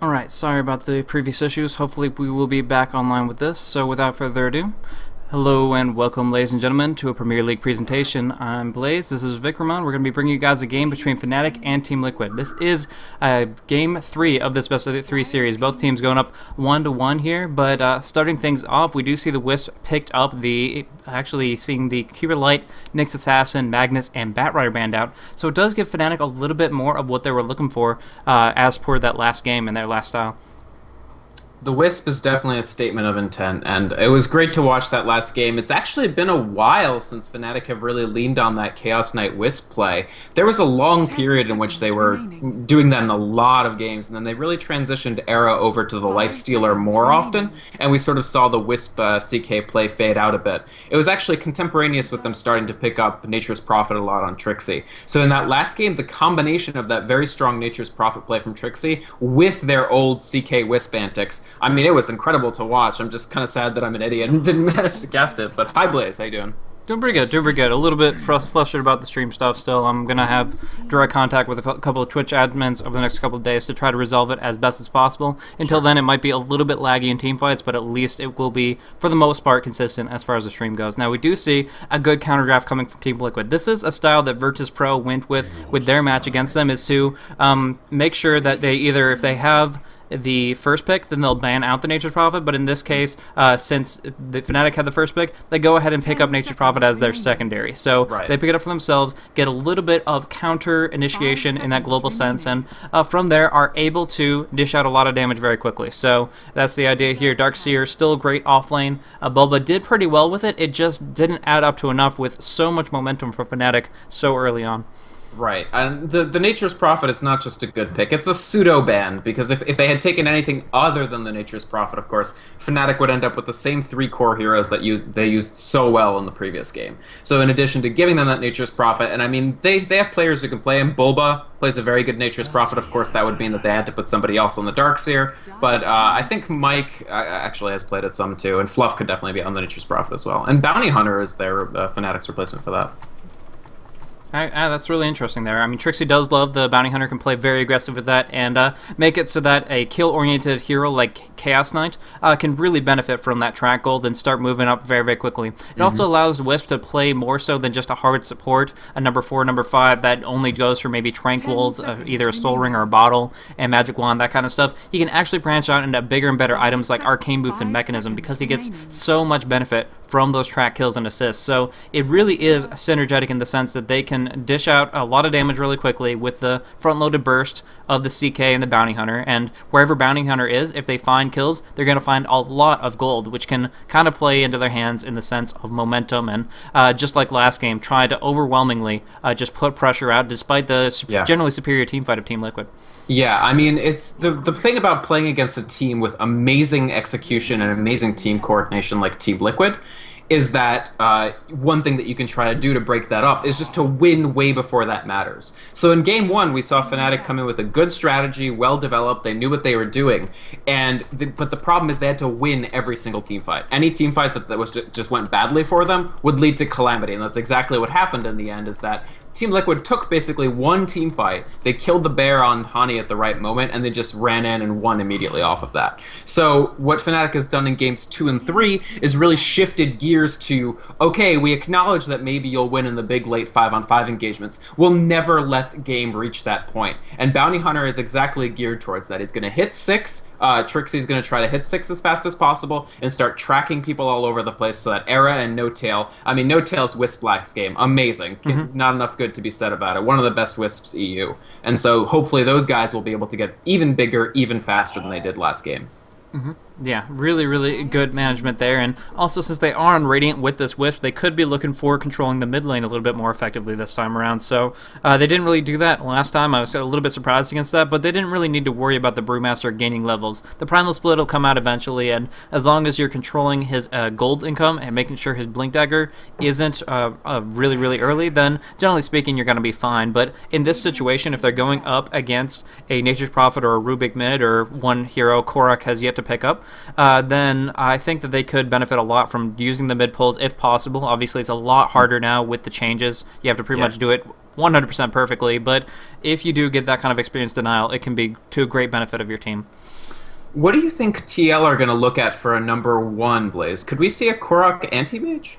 Alright, sorry about the previous issues. Hopefully we will be back online with this. So without further ado, hello and welcome, ladies and gentlemen, to a Premier League presentation. I'm Blaze, this is Vikramon. We're going to be bringing you guys a game between Fnatic and TeamLiquid. This is Game 3 of this Best of 3 series. Both teams going up 1-1 here, but starting things off, we do see the Wisp picked up actually seeing the Cupid Light, Nyx Assassin, Magnus, and Batrider banned out. So it does give Fnatic a little bit more of what they were looking for as per that last game and their last style. The Wisp is definitely a statement of intent, and it was great to watch that last game. It's actually been a while since Fnatic have really leaned on that Chaos Knight Wisp play. There was a long period in which they were doing that in a lot of games, and then they really transitioned Era over to the Lifestealer more often, and we sort of saw the Wisp CK play fade out a bit. It was actually contemporaneous with them starting to pick up Nature's Prophet a lot on Trixie. So in that last game, the combination of that very strong Nature's Prophet play from Trixie with their old CK Wisp antics, I mean, it was incredible to watch. I'm just kind of sad that I'm an idiot and didn't manage to guess it. But hi, Blaze. How you doing? Doing pretty good, doing pretty good. A little bit frustrated about the stream stuff still. I'm going to have direct contact with a couple of Twitch admins over the next couple of days to try to resolve it as best as possible. Until then, it might be a little bit laggy in team fights, but at least it will be, for the most part, consistent as far as the stream goes. Now, we do see a good counter draft coming from TeamLiquid. This is a style that Virtus Pro went with their match against them, is to make sure that they either, if they have the first pick, then they'll ban out the Nature's Prophet, but in this case, since the Fnatic had the first pick, they go ahead and pick up Nature's Prophet as their secondary. So they pick it up for themselves, get a little bit of counter initiation in that global sense, and from there are able to dish out a lot of damage very quickly. So that's the idea here. Darkseer, still a great offlane. Bulba did pretty well with it, it just didn't add up to enough with so much momentum for Fnatic so early on. Right, and the Nature's Prophet is not just a good pick, it's a pseudo-ban, because if they had taken anything other than the Nature's Prophet, of course, Fnatic would end up with the same three core heroes that they used so well in the previous game. So in addition to giving them that Nature's Prophet, and I mean, they have players who can play him. Bulba plays a very good Nature's Prophet, of course that would mean that they had to put somebody else on the Darkseer, but I think Mike actually has played it some too, and Fluff could definitely be on the Nature's Prophet as well. And Bounty Hunter is their Fnatic's replacement for that. That's really interesting there. I mean, Trixie does love the Bounty Hunter, can play very aggressive with that, and make it so that a kill-oriented hero like Chaos Knight can really benefit from that track gold and start moving up very, very quickly. It also allows Wisp to play more so than just a hard support, a number 4, number 5 that only goes for maybe Tranquils, either a Soul Ring or a Bottle, and Magic Wand, that kind of stuff. He can actually branch out into bigger and better items like Arcane Boots and Mechanism because he gets so much benefit from those track kills and assists. So it really is synergetic in the sense that they can dish out a lot of damage really quickly with the front-loaded burst of the CK and the Bounty Hunter, and wherever Bounty Hunter is, if they find kills, they're going to find a lot of gold, which can kind of play into their hands in the sense of momentum, and just like last game, try to overwhelmingly just put pressure out despite the generally superior team fight of TeamLiquid. Yeah, I mean, it's the thing about playing against a team with amazing execution and amazing team coordination like TeamLiquid is that one thing that you can try to do to break that up is just to win way before that matters. So in Game 1, we saw Fnatic come in with a good strategy, well-developed, they knew what they were doing, but the problem is they had to win every single team fight. Any team fight that was just went badly for them would lead to calamity, and that's exactly what happened in the end, is that TeamLiquid took basically one team fight, they killed the bear on Hani at the right moment, and they just ran in and won immediately off of that. So what Fnatic has done in Games 2 and 3 is really shifted gears to, okay, we acknowledge that maybe you'll win in the big late 5-on-5 engagements. We'll never let the game reach that point. And Bounty Hunter is exactly geared towards that. He's going to hit 6, Trixie's going to try to hit 6 as fast as possible and start tracking people all over the place so that Era and No Tail, I mean, No Tail's Wisp Black's game, amazing. Not enough good to be said about it. One of the best Wisps EU. And so hopefully those guys will be able to get even bigger, even faster than they did last game. Yeah, really, really good management there, and also since they are on Radiant with this Wisp, they could be looking for controlling the mid lane a little bit more effectively this time around, so they didn't really do that last time. I was a little bit surprised against that, but they didn't really need to worry about the Brewmaster gaining levels. The Primal Split will come out eventually, and as long as you're controlling his gold income and making sure his Blink Dagger isn't really, really early, then generally speaking you're going to be fine. But in this situation, if they're going up against a Nature's Prophet or a Rubik mid, or one hero Korok has yet to pick up, then I think that they could benefit a lot from using the mid pulls if possible. Obviously, it's a lot harder now with the changes. You have to pretty much do it 100% perfectly, but if you do get that kind of experience denial, it can be to a great benefit of your team. What do you think TL are going to look at for a number 1, Blaze? Could we see a Korok anti-mage?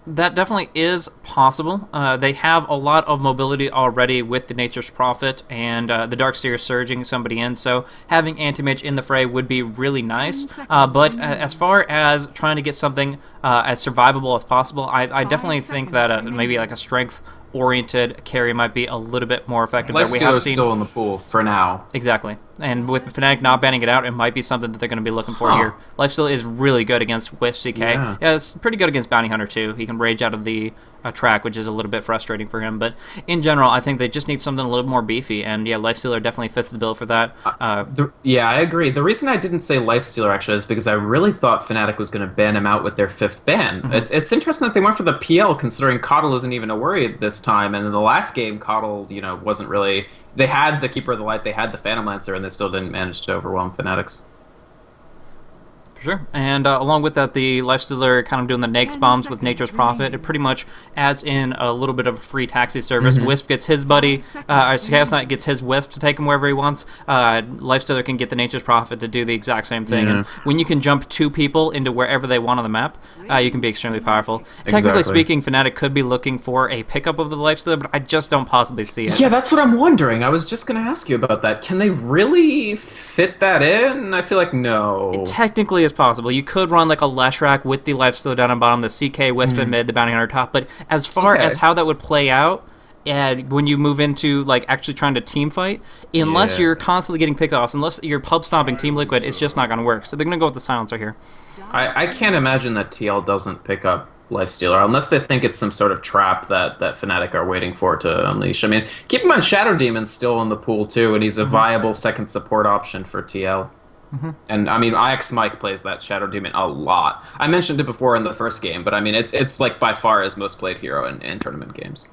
That definitely is possible. They have a lot of mobility already with the Nature's Prophet and the Darkseer surging somebody in, so having Anti-Mage in the fray would be really nice. But as far as trying to get something as survivable as possible, I definitely think that maybe like a strength-oriented carry might be a little bit more effective. Lifesteal is still in the pool for now. Exactly. And with Fnatic not banning it out, it might be something that they're going to be looking for here. Lifesteal is really good against Wisp CK. Yeah, it's pretty good against Bounty Hunter, too. He can rage out of the track, which is a little bit frustrating for him. But in general, I think they just need something a little more beefy. And yeah, Lifestealer definitely fits the bill for that. Yeah, I agree. The reason I didn't say Lifestealer, actually, is because I really thought Fnatic was going to ban him out with their 5th ban. It's interesting that they went for the PL, considering Coddle isn't even a worry this time. And in the last game, Coddle, wasn't really... They had the Keeper of the Light, they had the Phantom Lancer, and they still didn't manage to overwhelm Fanatics. For sure. And along with that, the Lifestealer kind of doing the Nakes bombs with Nature's Prophet, it pretty much adds in a little bit of a free taxi service. Wisp gets his buddy, Chaos Knight gets his Wisp to take him wherever he wants. Lifestealer can get the Nature's Prophet to do the exact same thing. And when you can jump 2 people into wherever they want on the map, you can be extremely powerful. Technically speaking, Fnatic could be looking for a pickup of the Lifestealer, but I just don't possibly see it. Yeah, that's what I'm wondering. I was just going to ask you about that. Can they really fit that in? I feel like no. It technically is possible. You could run like a Leshrac with the Lifestealer down on bottom, the CK Wisp in mid, the Bounty Hunter top, but as far as how that would play out, when you move into like actually trying to team fight, unless you're constantly getting pickoffs, unless you're pub stomping TeamLiquid, it's just not going to work. So they're going to go with the Silencer here. I can't imagine that TL doesn't pick up Lifestealer unless they think it's some sort of trap that Fnatic are waiting for to unleash. I mean, keep in mind Shadow Demon's still in the pool too, and he's a viable second support option for TL. And I mean, IX Mike plays that Shadow Demon a lot. I mentioned it before in the first game, but I mean, it's like by far his most played hero in tournament games.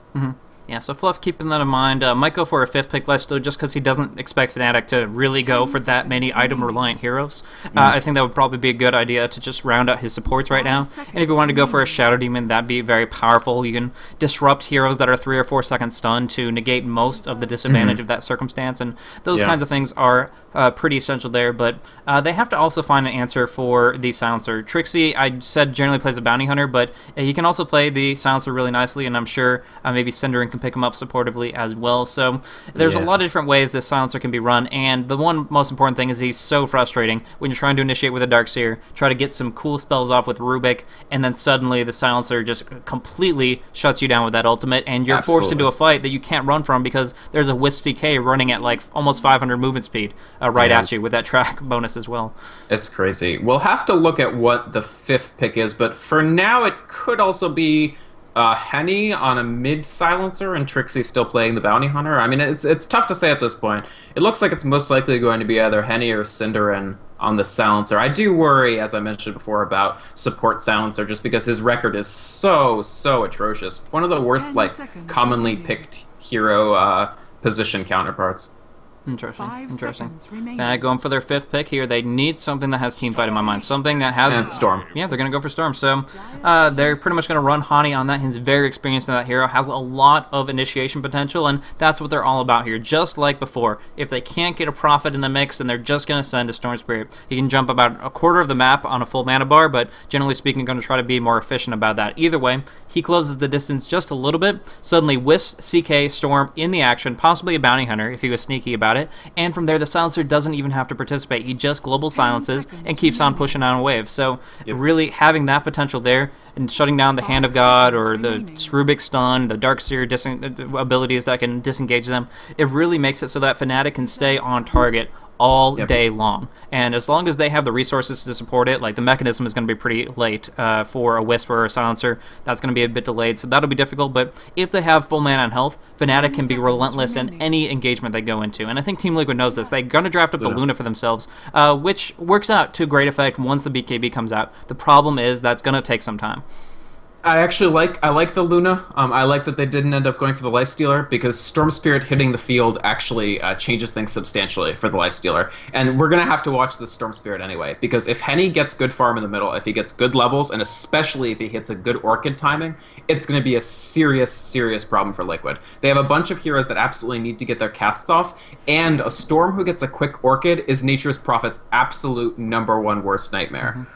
Yeah, so Fluff, keeping that in mind, might go for a 5th pick Lifestealer just because he doesn't expect Fnatic to really go for that many item-reliant heroes. I think that would probably be a good idea to just round out his supports right now. And if you wanted to go for a Shadow Demon, that'd be very powerful. You can disrupt heroes that are 3 or 4 seconds stunned to negate most of the disadvantage of that circumstance, and those kinds of things are pretty essential there, but they have to also find an answer for the Silencer. Trixie, I said, generally plays a Bounty Hunter, but he can also play the Silencer really nicely, and I'm sure maybe Cinderin can pick him up supportively as well. So there's a lot of different ways this Silencer can be run, and the one most important thing is he's so frustrating when you're trying to initiate with a Darkseer, try to get some cool spells off with Rubik, and then suddenly the Silencer just completely shuts you down with that ultimate, and you're forced into a fight that you can't run from because there's a Wisp CK running at like almost 500 movement speed right at you with that track bonus as well. It's crazy. We'll have to look at what the 5th pick is, but for now it could also be Henny on a mid Silencer and Trixie still playing the Bounty Hunter. I mean, it's tough to say at this point. It looks like it's most likely going to be either Henny or Cinderin on the Silencer. I do worry, as I mentioned before, about support Silencer just because his record is so atrocious. One of the worst, like, commonly picked hero position counterparts. Interesting. Going for their 5th pick here. They need something that has teamfight in my mind. Something that has... And Storm. Yeah, they're going to go for Storm. So they're pretty much going to run Hani on that. He's very experienced in that hero. Has a lot of initiation potential, and that's what they're all about here. Just like before, if they can't get a Prophet in the mix, then they're just going to send a Storm Spirit. He can jump about a quarter of the map on a full mana bar, but generally speaking, going to try to be more efficient about that. Either way, he closes the distance just a little bit. Suddenly, Wisp, CK, Storm in the action, possibly a Bounty Hunter if he was sneaky about it, and from there the Silencer doesn't even have to participate. He just global silences and keeps on pushing on a wave. So really having that potential there and shutting down the Hand of God or the Rubik Stun, the Darkseer abilities that can disengage them, it really makes it so that Fnatic can stay on target all day long. And as long as they have the resources to support it, like the mechanism is going to be pretty late for a Whisper or a Silencer. That's going to be a bit delayed, so that'll be difficult. But if they have full mana and health, Fnatic can be relentless in any engagement they go into. And I think TeamLiquid knows this. They're going to draft up the Luna for themselves, which works out to great effect once the BKB comes out. The problem is that's going to take some time. I like the Luna. I like that they didn't end up going for the Lifestealer because Storm Spirit hitting the field actually changes things substantially for the Lifestealer. And we're gonna have to watch the Storm Spirit anyway because if Henny gets good farm in the middle, if he gets good levels, and especially if he hits a good Orchid timing, it's gonna be a serious problem for Liquid. They have a bunch of heroes that absolutely need to get their casts off, and a Storm who gets a quick Orchid is Nature's Prophet's absolute #1 worst nightmare.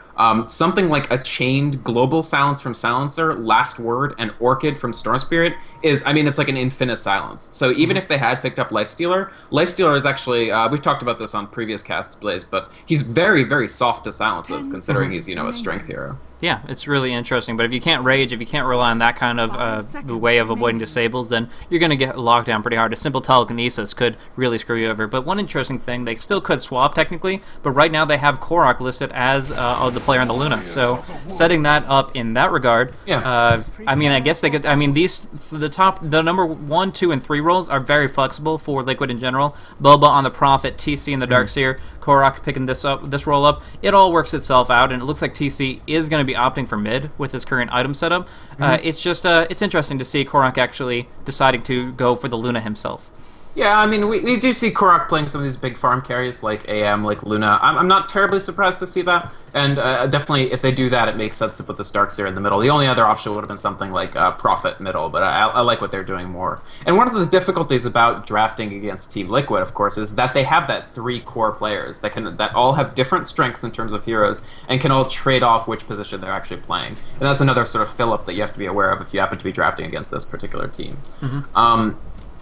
Something like a chained global silence from Silencer, Last Word, and Orchid from Storm Spirit is, I mean, it's like an infinite silence. So even if they had picked up Lifestealer, Lifestealer is actually, we've talked about this on previous casts, Blaze, but he's very soft to silences considering he's, a strength hero. Yeah, it's really interesting, but if you can't rage, if you can't rely on that kind of the way of avoiding disables, then you're going to get locked down pretty hard. A simple telekinesis could really screw you over. But one interesting thing, they still could swap technically, but right now they have Korok listed as the player on the Luna. So setting that up in that regard, I mean, I guess they could, I mean, the number 1, 2, and 3 roles are very flexible for Liquid in general. Boba on the Prophet, TC in the Darkseer, Korok picking this roll up. It all works itself out, and it looks like TC is going to be opting for mid with his current item setup. It's just it's interesting to see Korok actually deciding to go for the Luna himself. Yeah, I mean, we do see Korok playing some of these big farm carries like AM, like Luna. I'm not terribly surprised to see that, and definitely if they do that, it makes sense to put this Darkseer in the middle. The only other option would have been something like Prophet middle, but I like what they're doing more. And one of the difficulties about drafting against Team Liquid, of course, is that they have that 3 core players that all have different strengths in terms of heroes and can all trade off which position they're actually playing. And that's another sort of fill-up that you have to be aware of if you happen to be drafting against this particular team.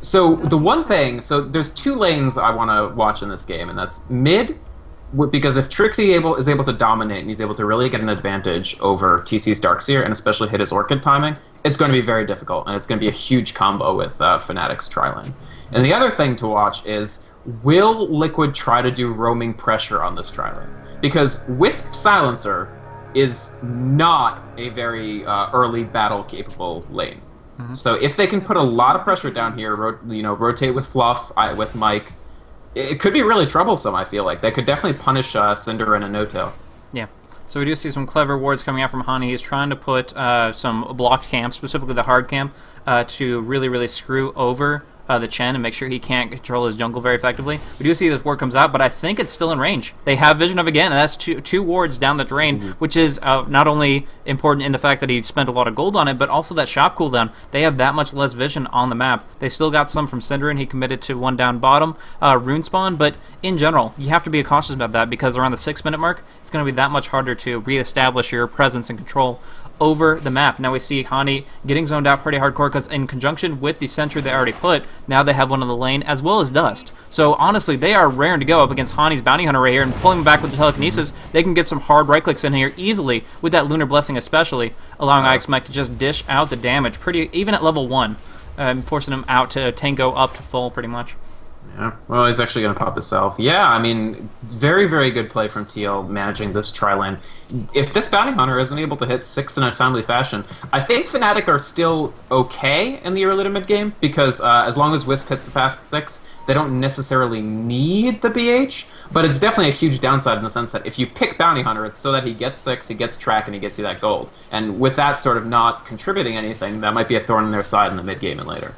So the one thing, so there's 2 lanes I want to watch in this game, and that's mid, because if Trixie is able to dominate and he's able to really get an advantage over TC's Darkseer and especially hit his Orchid timing, it's going to be very difficult, and it's going to be a huge combo with Fnatic's tri-lane. And the other thing to watch is, will Liquid try to do roaming pressure on this tri-lane? Because Wisp Silencer is not a very early battle-capable lane. So if they can put a lot of pressure down here, rotate with Fluff, with Mike, it could be really troublesome, I feel like. They could definitely punish Cinder and a No-Tail. Yeah. So we do see some clever wards coming out from Hani. He's trying to put some blocked camps, specifically the hard camp, to really screw over the Chen and make sure he can't control his jungle very effectively. We do see this ward comes out, but I think it's still in range. They have vision of again, and that's two wards down the drain, which is not only important in the fact that he spent a lot of gold on it, but also that shop cooldown. They have that much less vision on the map. They still got some from Synderen. He committed to 1 down bottom rune spawn, but in general, you have to be cautious about that because around the 6-minute mark, it's going to be that much harder to reestablish your presence and control over the map. Now we see Hani getting zoned out pretty hardcore because in conjunction with the sentry they already put, now they have one in the lane as well as Dust. So honestly, they are raring to go up against Hani's Bounty Hunter right here and pulling him back with the telekinesis. They can get some hard right clicks in here easily with that Lunar Blessing especially, allowing IX Mike to just dish out the damage pretty even at level 1, forcing him out to tango up to full pretty much. Yeah, well, he's actually going to pop this elf. Yeah, I mean, very good play from TL managing this tri-lane. If this Bounty Hunter isn't able to hit 6 in a timely fashion, I think Fnatic are still okay in the early to mid game because as long as Wisp hits the past 6, they don't necessarily need the BH, but it's definitely a huge downside in the sense that if you pick Bounty Hunter, it's so that he gets 6, he gets track, and he gets you that gold. And with that sort of not contributing anything, that might be a thorn in their side in the mid game and later.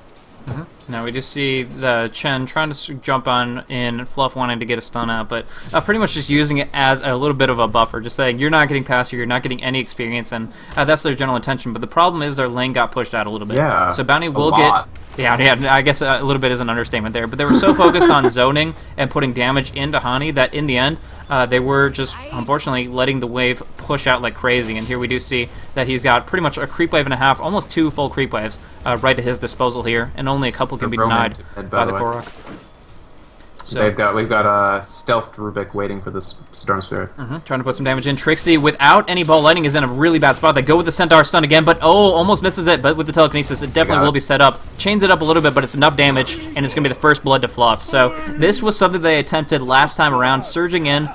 Now we just see the Chen trying to jump on in, Fluff wanting to get a stun out, but pretty much just using it as a little bit of a buffer, just saying you're not getting past here, you're not getting any experience, and that's their general intention. But the problem is their lane got pushed out a little bit. Yeah, so Bounty will get... Yeah, I guess a little bit is an understatement there, but they were so focused on zoning and putting damage into Hani that in the end, they were just, unfortunately, letting the wave push out like crazy. And here we do see that he's got pretty much a creep wave and a half, almost 2 full creep waves right at his disposal here, and only a couple can be denied by the Korok. So we've got a stealthed Rubik waiting for this Storm Spirit. Trying to put some damage in. Trixie, without any ball lightning, is in a really bad spot. They go with the Centaur stun again, but almost misses it. But with the telekinesis, it definitely will be set up. Chains it up a little bit, but it's enough damage, and it's going to be the first blood to Fluff. So this was something they attempted last time around, surging in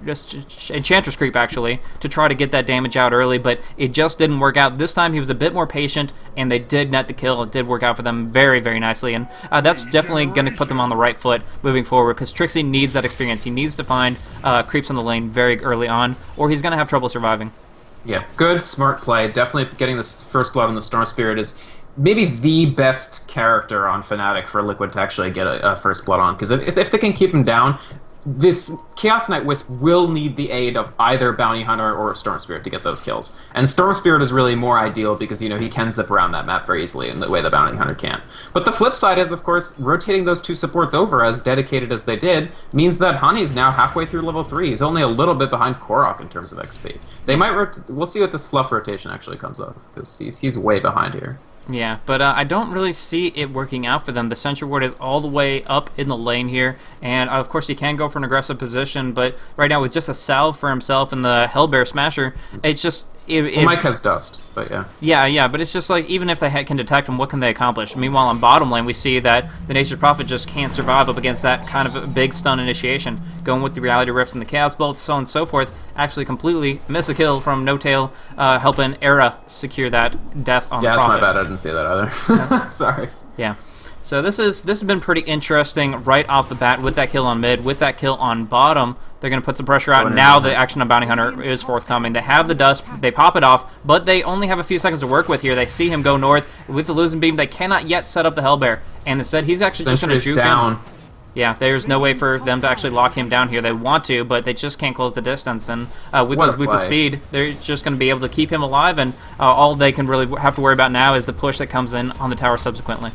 just Enchantress creep, actually, to try to get that damage out early, but it just didn't work out. This time he was a bit more patient, and they did net the kill. It did work out for them very nicely, and that's definitely going to put them on the right foot moving forward because Trixie needs that experience. He needs to find creeps in the lane very early on, or he's going to have trouble surviving. Yeah, good, smart play. Definitely getting this first blood on the Storm Spirit is maybe the best character on Fnatic for Liquid to actually get a first blood on. Because if they can keep him down, this Chaos Knight Wisp will need the aid of either Bounty Hunter or Storm Spirit to get those kills. And Storm Spirit is really more ideal because, you know, he can zip around that map very easily in the way the Bounty Hunter can't. But the flip side is, of course, rotating those two supports over as dedicated as they did means that Honey's now halfway through level 3. He's only a little bit behind Korok in terms of XP. They might we'll see what this fluff rotation actually comes of, because he's way behind here. Yeah, but I don't really see it working out for them. The Sentry Ward is all the way up in the lane here, and of course he can go for an aggressive position, but right now with just a salve for himself and the Hellbear Smasher, it's just... Well, Mike has dust, but yeah. Yeah, but it's just like, even if they can detect him, what can they accomplish? Meanwhile, on bottom lane, we see that the Nature's Prophet just can't survive up against that kind of a big stun initiation. Going with the Reality Rifts and the Chaos Bolts, so on and so forth, actually completely miss a kill from No Tail, helping Era secure that death on Prophet. Yeah, that's my bad, I didn't see that either. Sorry. Yeah. So this has been pretty interesting right off the bat with that kill on mid, with that kill on bottom. They're going to put some pressure out. Now the action on Bounty Hunter is forthcoming. They have the dust. They pop it off, but they only have a few seconds to work with here. They see him go north. With the losing beam, they cannot yet set up the Hellbear. And instead, he's actually just going to juke down. Yeah, there's no way for them to actually lock him down here. They want to, but they just can't close the distance. And with those boots of speed, they're just going to be able to keep him alive. And all they can really have to worry about now is the push that comes in on the tower subsequently.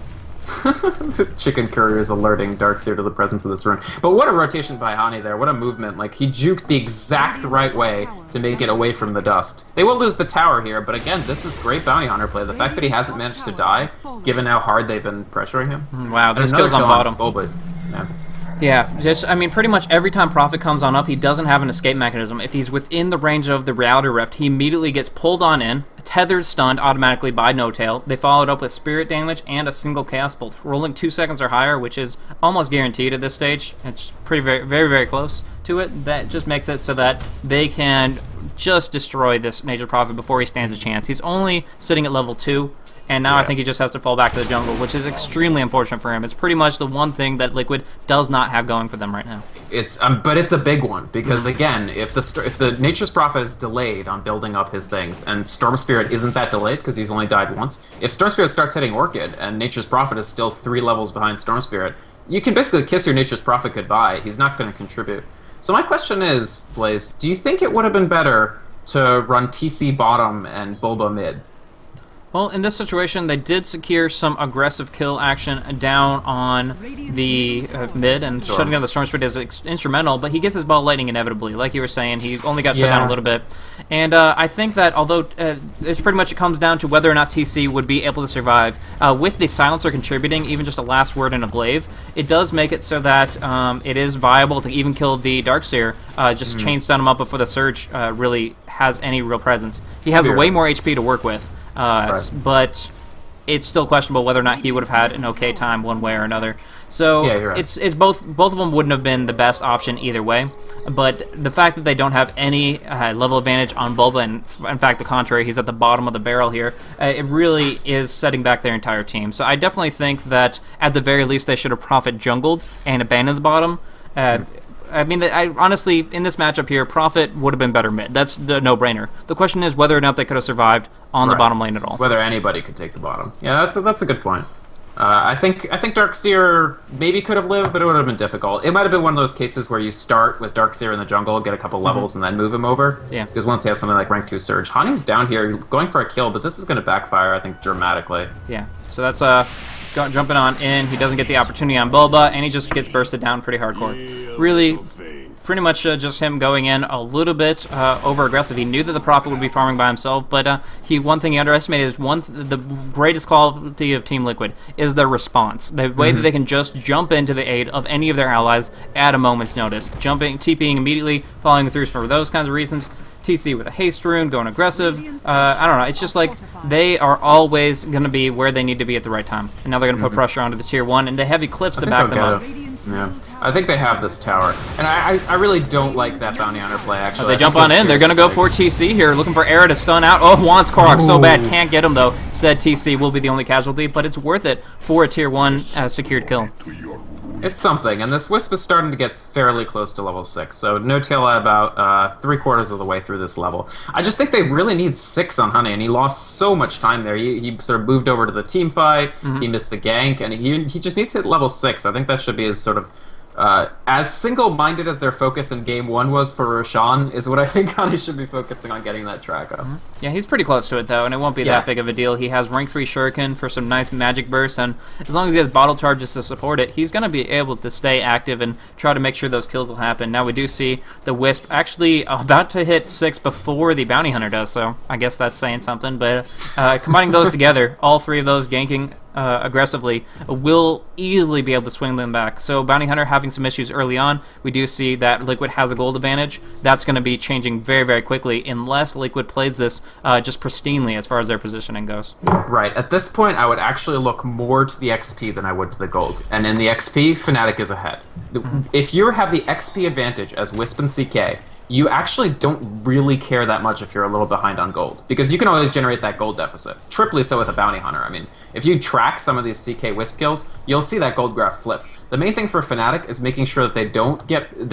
The chicken courier is alerting Darkseer to the presence of this rune. But what a rotation by Hani there. What a movement. Like, he juked the exact right way to make it away from the dust. They will lose the tower here, but again, this is great Bounty Hunter play. The fact that he hasn't managed to die, given how hard they've been pressuring him. Wow, there's kills on bottom. Yeah. Yeah, just, I mean, pretty much every time Prophet comes on up, he doesn't have an escape mechanism. If he's within the range of the Reality Rift, he immediately gets pulled on in, tethered, stunned automatically by No Tail. They followed up with Spirit damage and a single Chaos Bolt, rolling 2 seconds or higher, which is almost guaranteed at this stage. It's pretty very close to it. That just makes it so that they can just destroy this Nature's Prophet before he stands a chance. He's only sitting at level 2. And now I think he just has to fall back to the jungle, which is extremely unfortunate for him. It's pretty much the one thing that Liquid does not have going for them right now. But it's a big one, because again, if the Nature's Prophet is delayed on building up his things, and Storm Spirit isn't that delayed because he's only died once, if Storm Spirit starts hitting Orchid and Nature's Prophet is still 3 levels behind Storm Spirit, you can basically kiss your Nature's Prophet goodbye. He's not going to contribute. So my question is, Blaze, do you think it would have been better to run TC bottom and Bulba mid? Well, in this situation, they did secure some aggressive kill action down on the mid, and shutting down the Storm Spirit is instrumental, but he gets his ball lightning inevitably. Like you were saying, he only got shut down a little bit. And I think that although it's pretty much it comes down to whether or not TC would be able to survive, with the Silencer contributing, even just a last word and a glaive, it does make it so that it is viable to even kill the Darkseer, just chain stun him up before the Surge really has any real presence. He has way more HP to work with. But it's still questionable whether or not he would have had an okay time one way or another. So it's both of them wouldn't have been the best option either way. But the fact that they don't have any level advantage on Bulba, and in fact the contrary, he's at the bottom of the barrel here, it really is setting back their entire team. So I definitely think that at the very least they should have Prophet jungled and abandoned the bottom. I mean, honestly, in this matchup here, Prophet would have been better mid. That's the no-brainer. The question is whether or not they could have survived on the bottom lane at all. Whether anybody could take the bottom. Yeah, that's a good point. I think Darkseer maybe could have lived, but it would have been difficult. It might have been one of those cases where you start with Darkseer in the jungle, get a couple levels, and then move him over. Yeah. Because once he has something like rank 2 Surge, Hani's down here going for a kill, but this is going to backfire, I think, dramatically. Yeah. So that's jumping on in. He doesn't get the opportunity on Bulba, and he just gets bursted down pretty hardcore. Really, pretty much just him going in a little bit over-aggressive. He knew that the Prophet would be farming by himself, but one thing he underestimated is the greatest quality of Team Liquid is their response. The way that they can just jump into the aid of any of their allies at a moment's notice. Jumping, TPing immediately, following through for those kinds of reasons. TC with a haste rune, going aggressive. I don't know. It's just like they are always going to be where they need to be at the right time. And now they're going to put pressure onto the tier 1, and they have Eclipse to back them up. Yeah, I think they have this tower. And I really don't like that Bounty Hunter play, actually. They jump on in. They're going to go for TC here, looking for Era to stun out. Oh, wants Korok so bad. Can't get him, though. Instead, TC will be the only casualty, but it's worth it for a tier 1 secured kill. It's something, and this Wisp is starting to get fairly close to level 6, so no tail at about 3/4 of the way through this level. I just think they really need 6 on Honey, and he lost so much time there. He sort of moved over to the team fight, he missed the gank, and he just needs to hit level 6. I think that should be his sort of... as single-minded as their focus in Game 1 was for Roshan, is what I think Honey should be focusing on getting that track up. Yeah, he's pretty close to it, though, and it won't be that big of a deal. He has rank 3 Shuriken for some nice magic burst, and as long as he has bottle charges to support it, he's going to be able to stay active and try to make sure those kills will happen. Now, we do see the Wisp actually about to hit 6 before the Bounty Hunter does, so I guess that's saying something, but combining those together, all 3 of those ganking aggressively, will easily be able to swing them back. So Bounty Hunter having some issues early on, we do see that Liquid has a gold advantage. That's going to be changing very, very quickly unless Liquid plays this just pristinely as far as their positioning goes. Right. At this point, I would actually look more to the XP than I would to the gold. And in the XP, Fnatic is ahead. If you have the XP advantage as Wisp and CK, you actually don't really care that much if you're a little behind on gold, because you can always generate that gold deficit. Triply so with a Bounty Hunter. I mean, if you track some of these CK Wisp kills, you'll see that gold graph flip. The main thing for Fnatic is making sure that they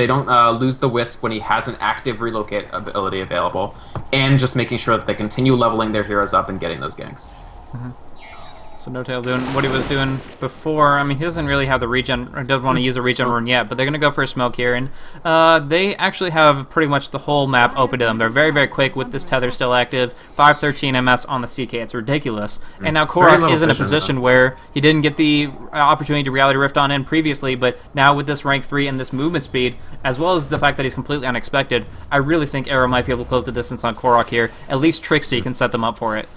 don't lose the Wisp when he has an active relocate ability available, and just making sure that they continue leveling their heroes up and getting those ganks. So No Tail doing what he was doing before. I mean, he doesn't really have the regen, or doesn't want to use a regen rune yet, but they're going to go for a smoke here, and they actually have pretty much the whole map open to them. They're very, very quick with this tether still active. 513 MS on the CK. It's ridiculous. And now Korok is in a position where he didn't get the opportunity to Reality Rift on in previously, but now with this rank 3 and this movement speed, as well as the fact that he's completely unexpected, I really think Arrow might be able to close the distance on Korok here. At least Trixie can set them up for it.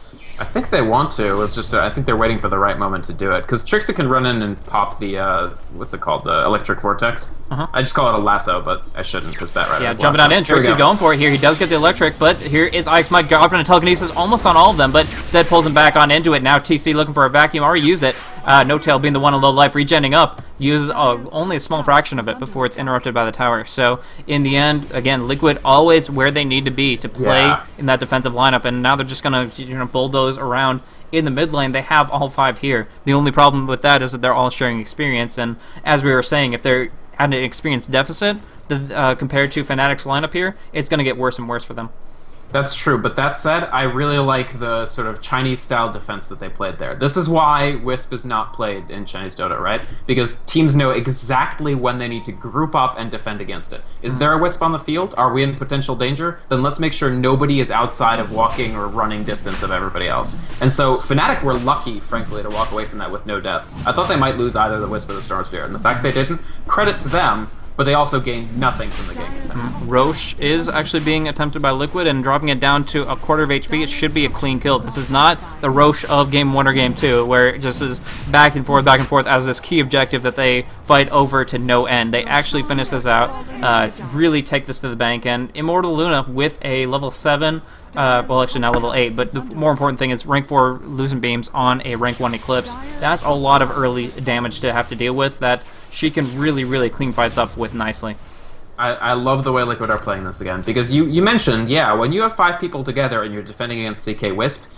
I think they want to. It's just I think they're waiting for the right moment to do it. Because Trixie can run in and pop the what's it called, the electric vortex. I just call it a lasso, but I shouldn't because Batrider. Yeah, jumping on in. Trixie's going for it here. He does get the electric, but here is Ice Mike dropping a telekinesis almost on all of them, but instead pulls him back on into it. Now TC looking for a vacuum. Already used it. No Tail being the one in low life, regenning up, uses only a small fraction of it before it's interrupted by the tower. So in the end, again, Liquid always where they need to be to play in that defensive lineup, and now they're just gonna bulldoze around in the mid lane. They have all 5 here. The only problem with that is that they're all sharing experience, and as we were saying, if they're at an experience deficit compared to Fnatic's lineup here, it's gonna get worse and worse for them. That's true, but that said, I really like the sort of Chinese-style defense that they played there. This is why Wisp is not played in Chinese Dota, right? Because teams know exactly when they need to group up and defend against it. Is there a Wisp on the field? Are we in potential danger? Then let's make sure nobody is outside of walking or running distance of everybody else. And so Fnatic were lucky, frankly, to walk away from that with no deaths. I thought they might lose either the Wisp or the Storm Spear, and the fact they didn't, credit to them, but they also gained nothing from the game. Roche is actually being attempted by Liquid and dropping it down to 1/4 of HP. It should be a clean kill. This is not the Roche of Game 1 or Game 2, where it just is back and forth as this key objective that they fight over to no end. They actually finish this out, really take this to the bank, and Immortal Luna with a level 7, well, actually not level 8, but the more important thing is rank 4 Lucent Beams on a rank 1 Eclipse. That's a lot of early damage to have to deal with that she can really, really clean fights up with nicely. I love the way Liquid are playing this again, because you mentioned, yeah, when you have 5 people together and you're defending against CK Wisp,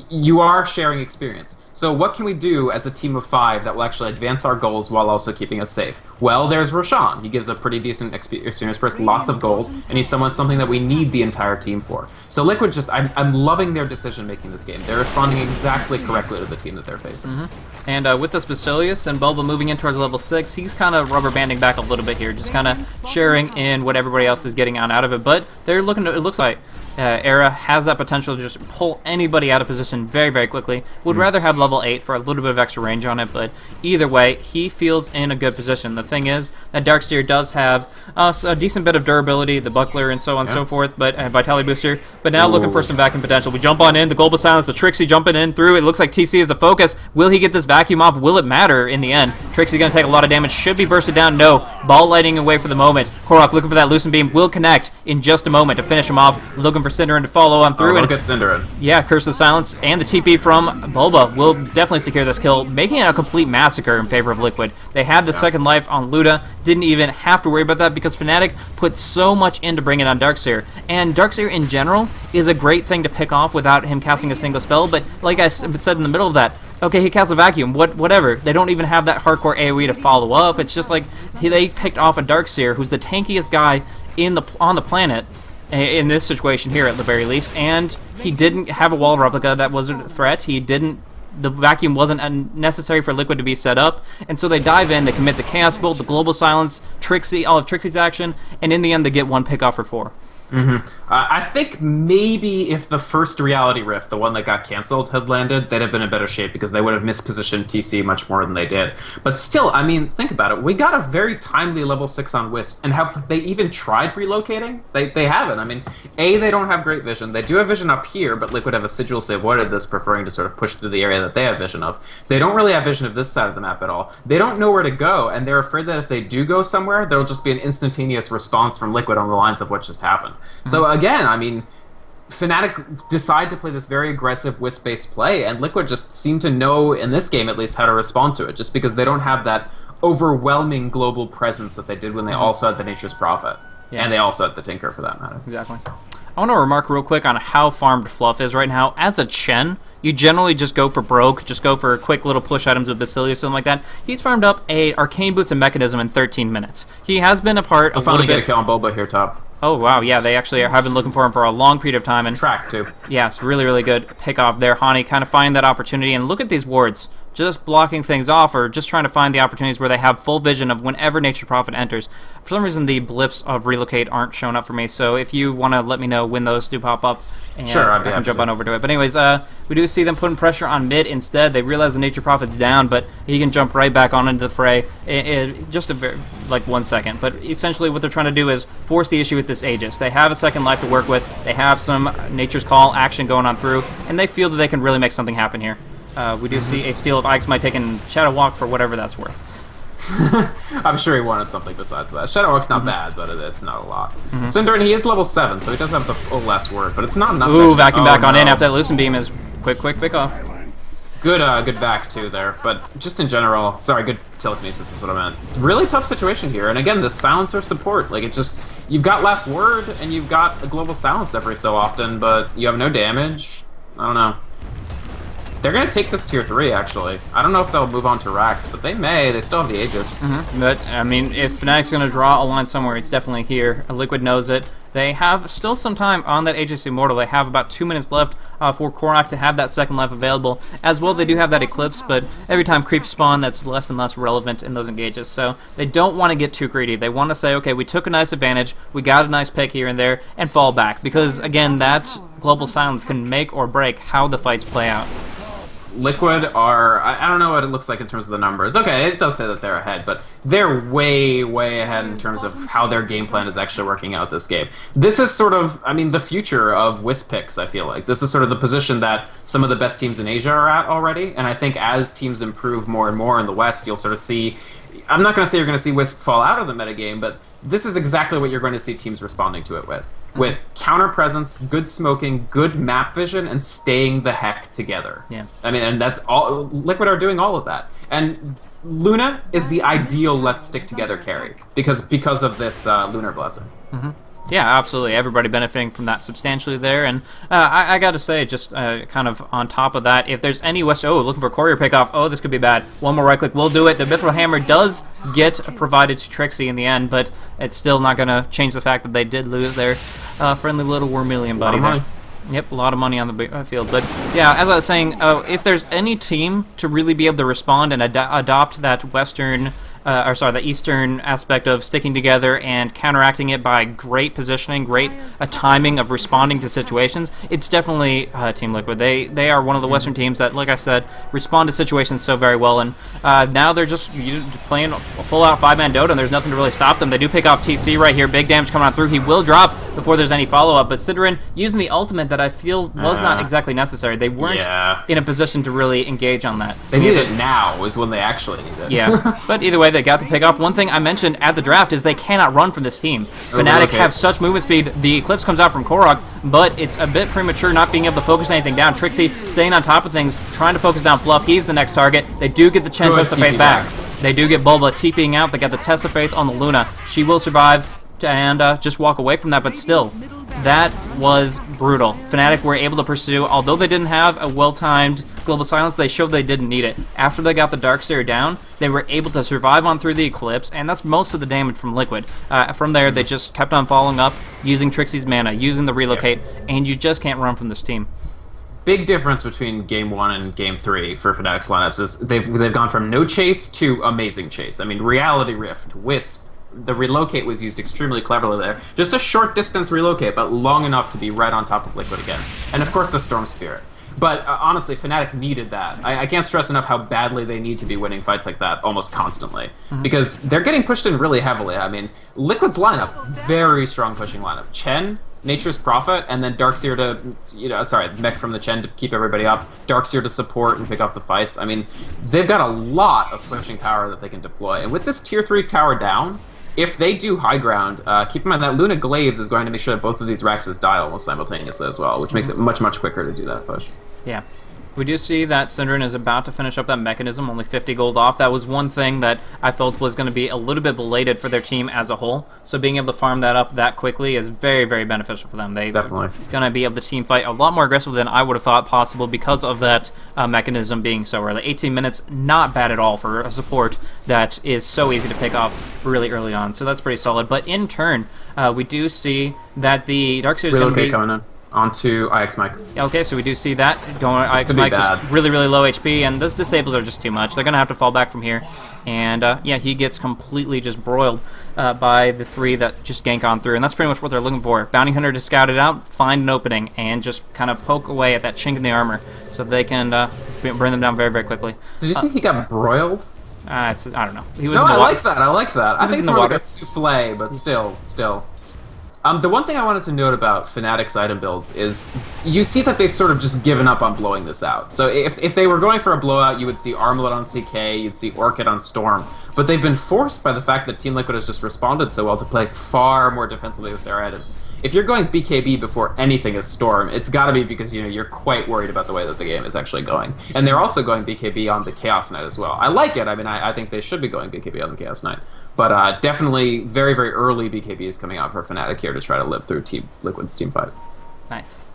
you are sharing experience. So what can we do as a team of 5 that will actually advance our goals while also keeping us safe? Well, there's Roshan. He gives a pretty decent experience burst, lots of gold, and he's something that we need the entire team for. So Liquid just, I'm loving their decision making this game. They're responding exactly correctly to the team that they're facing. And with this Basilius and Bulba moving in towards level 6, he's kind of rubber banding back a little bit here, just kind of sharing in what everybody else is getting out of it. But they're looking to, it looks like Era has that potential to just pull anybody out of position very, very quickly. Would rather have level 8 for a little bit of extra range on it, but either way, he feels in a good position. The thing is that Darkseer does have a decent bit of durability, the Buckler and so on and so forth, but Vitality Booster, but now looking for some vacuum potential. We jump on in, the Global Silence, the Trixie jumping in through. It looks like TC is the focus. Will he get this vacuum off? Will it matter in the end? Trixie going to take a lot of damage. Should be bursted down. No. Ball lighting away for the moment. Korok looking for that Lucent Beam. Will connect in just a moment to finish him off. Looking for Cinderin to follow on through. Look at Cinderin. Yeah, Curse of Silence and the TP from Bulba will definitely secure this kill, making it a complete massacre in favor of Liquid. They had the second life on Luda. Didn't even have to worry about that because Fnatic put so much in to bring it on Darkseer. And Darkseer in general is a great thing to pick off without him casting a single spell, but like I said in the middle of that, okay, he casts a vacuum, whatever. They don't even have that hardcore AoE to follow up. It's just like they picked off a Darkseer, who's the tankiest guy on the planet, in this situation here at the very least, and he didn't have a wall replica that wasn't a threat. The vacuum wasn't necessary for Liquid to be set up, and so they dive in, they commit the Chaos Bolt, the Global Silence, Trixie, all of Trixie's action, and in the end they get one pick off for 4. I think maybe if the first Reality Rift, the one that got canceled, had landed, they'd have been in better shape because they would have mispositioned TC much more than they did. But still, I mean, think about it. We got a very timely level 6 on Wisp, and have they even tried relocating? They haven't. I mean, A, they don't have great vision. They do have vision up here, but Liquid have assiduously avoided this, preferring to sort of push through the area that they have vision of. They don't really have vision of this side of the map at all. They don't know where to go, and they're afraid that if they do go somewhere, there'll just be an instantaneous response from Liquid on the lines of what just happened. So again, I mean, Fnatic decide to play this very aggressive Wisp-based play, and Liquid just seem to know, in this game at least, how to respond to it, just because they don't have that overwhelming global presence that they did when they also had the Nature's Prophet. Yeah. And they also had the Tinker, for that matter. Exactly. I want to remark real quick on how farmed Fluff is right now. As a Chen, you generally just go for broke, just go for quick little push items with Basilius, something like that. He's farmed up a Arcane Boots and Mechanism in 13 minutes. He has been a part of a little bit... finally get a kill on Boba here top. Oh, wow, yeah, they actually have been looking for him for a long period of time. And track, too. Yeah, it's really, really good pick off there. Hani kind of finding that opportunity. And look at these wards. Just blocking things off or just trying to find the opportunities where they have full vision of whenever Nature's Prophet enters. For some reason, the blips of Relocate aren't showing up for me, so if you want to let me know when those do pop up, and sure, I can jump on over to it. But anyways, we do see them putting pressure on mid instead. They realize the Nature's Prophet's down, but he can jump right back on into the fray in just like 1 second. But essentially what they're trying to do is force the issue with this Aegis. They have a second life to work with. They have some Nature's Call action going on through, and they feel that they can really make something happen here. We do see a steal of Ike's might take in Shadow Walk for whatever that's worth. I'm sure he wanted something besides that. Shadow Walk's not bad, but it's not a lot. Cinder, and he is level 7, so he does have the full last word, but it's not enough. Ooh, vacuum back on in after that Lucent Beam is quick pick off. Good vac too there, but just in general, sorry, good telekinesis is what I meant. Really tough situation here, and again, the silencer support, like it just, you've got last word, and you've got a global silence every so often, but you have no damage. I don't know. They're going to take this tier 3, actually. I don't know if they'll move on to Rax, but they may. They still have the Aegis. But, I mean, if Fnatic's going to draw a line somewhere, it's definitely here. Liquid knows it. They have still some time on that Aegis Immortal. They have about 2 minutes left for Korok to have that second life available. As well, they do have that Eclipse, but every time creeps spawn, that's less and less relevant in those engages. So they don't want to get too greedy. They want to say, okay, we took a nice advantage, we got a nice pick here and there, and fall back. Because, again, that global silence can make or break how the fights play out. Liquid are, I don't know what it looks like in terms of the numbers. Okay, it does say that they're ahead, but they're way, way ahead in terms of how their game plan is actually working out this game. This is sort of, I mean, the future of Wisp picks, I feel like. This is sort of the position that some of the best teams in Asia are at already, and I think as teams improve more and more in the West, you'll sort of see, I'm not going to say you're going to see Wisp fall out of the metagame, but this is exactly what you're going to see teams responding to it with. With counter presence, good smoking, good map vision, and staying the heck together. Yeah. I mean, and that's all. Liquid are doing all of that. And Luna is the ideal let's stick together carry because of this Lunar Blessing. Yeah, absolutely. Everybody benefiting from that substantially there. And I got to say, just kind of on top of that, if there's any West... Oh, looking for Courier pickoff. Oh, this could be bad. One more right click will do it. The Mithril Hammer does get provided to Trixie in the end, but it's still not going to change the fact that they did lose their friendly little Wormillion buddy there. Yep, a lot of money on the field. But yeah, as I was saying, if there's any team to really be able to respond and adopt that Western... the Eastern aspect of sticking together and counteracting it by great positioning, great timing of responding to situations, it's definitely Team Liquid. They are one of the Western teams that, like I said, respond to situations so very well, and now they're just playing a full-out 5-man Dota, and there's nothing to really stop them. They do pick off TC right here, big damage coming on through. He will drop before there's any follow-up, but Sidorin using the ultimate that I feel was not exactly necessary. They weren't in a position to really engage on that. They need it now is when they actually need it. Yeah, but either way, they got the pick off. One thing I mentioned at the draft is they cannot run from this team. Fnatic have such movement speed. The Eclipse comes out from Korok, but it's a bit premature not being able to focus anything down. Trixie staying on top of things, trying to focus down Fluff. He's the next target. They do get the Chen Test of Faith back. They do get Bulba TPing out. They got the Test of Faith on the Luna. She will survive and just walk away from that, but still, That was brutal. Fnatic were able to pursue, although they didn't have a well-timed Global Silence, they showed they didn't need it. After they got the Darkseer down, they were able to survive on through the Eclipse, and that's most of the damage from Liquid. From there, they just kept on following up, using Trixie's mana, using the Relocate, and you just can't run from this team. Big difference between Game 1 and Game 3 for Fnatic's lineups is they've gone from no chase to amazing chase. I mean, Reality Rift, Wisp, the relocate was used extremely cleverly there. Just a short distance relocate, but long enough to be right on top of Liquid again. And of course the Storm Spirit. But honestly, Fnatic needed that. I can't stress enough how badly they need to be winning fights like that almost constantly. Because they're getting pushed in really heavily. I mean, Liquid's lineup, very strong pushing lineup. Chen, Nature's Prophet, and then Darkseer to, mech from the Chen to keep everybody up, Darkseer to support and pick off the fights. I mean, they've got a lot of pushing power that they can deploy. And with this Tier 3 tower down, if they do high ground, keep in mind that Luna Glaives is going to make sure that both of these Raxes die almost simultaneously as well, which makes it much, much quicker to do that push. Yeah. We do see that Synderen is about to finish up that mechanism, only 50 gold off. That was one thing that I felt was going to be a little bit belated for their team as a whole. So being able to farm that up that quickly is very, very beneficial for them. They're going to be able to team fight a lot more aggressive than I would have thought possible because of that mechanism being so early. 18 minutes, not bad at all for a support that is so easy to pick off really early on. So that's pretty solid. But in turn, we do see that the Darkseer is going to be coming in. Onto IX Mike. Okay, so we do see that going. IX Mike just really, really low HP, and those disables are just too much. They're going to have to fall back from here. And yeah, he gets completely just broiled by the three that just gank on through. And that's pretty much what they're looking for. Bounty Hunter to scout it out, find an opening, and just kind of poke away at that chink in the armor so they can bring them down very, very quickly. Did you see he got broiled? I don't know. He was no, in the I like that. I like that. I think it's more like a souffle, but still. The one thing I wanted to note about Fnatic's item builds is you see that they've sort of just given up on blowing this out. So if they were going for a blowout, you would see Armlet on CK, you'd see Orchid on Storm. But they've been forced by the fact that TeamLiquid has just responded so well to play far more defensively with their items. If you're going BKB before anything is Storm, it's got to be because you're quite worried about the way that the game is actually going. And they're also going BKB on the Chaos Knight as well. I like it. I mean, I think they should be going BKB on the Chaos Knight. But definitely very, very early BKB is coming out for Fnatic here to try to live through TeamLiquid's team fight. Nice.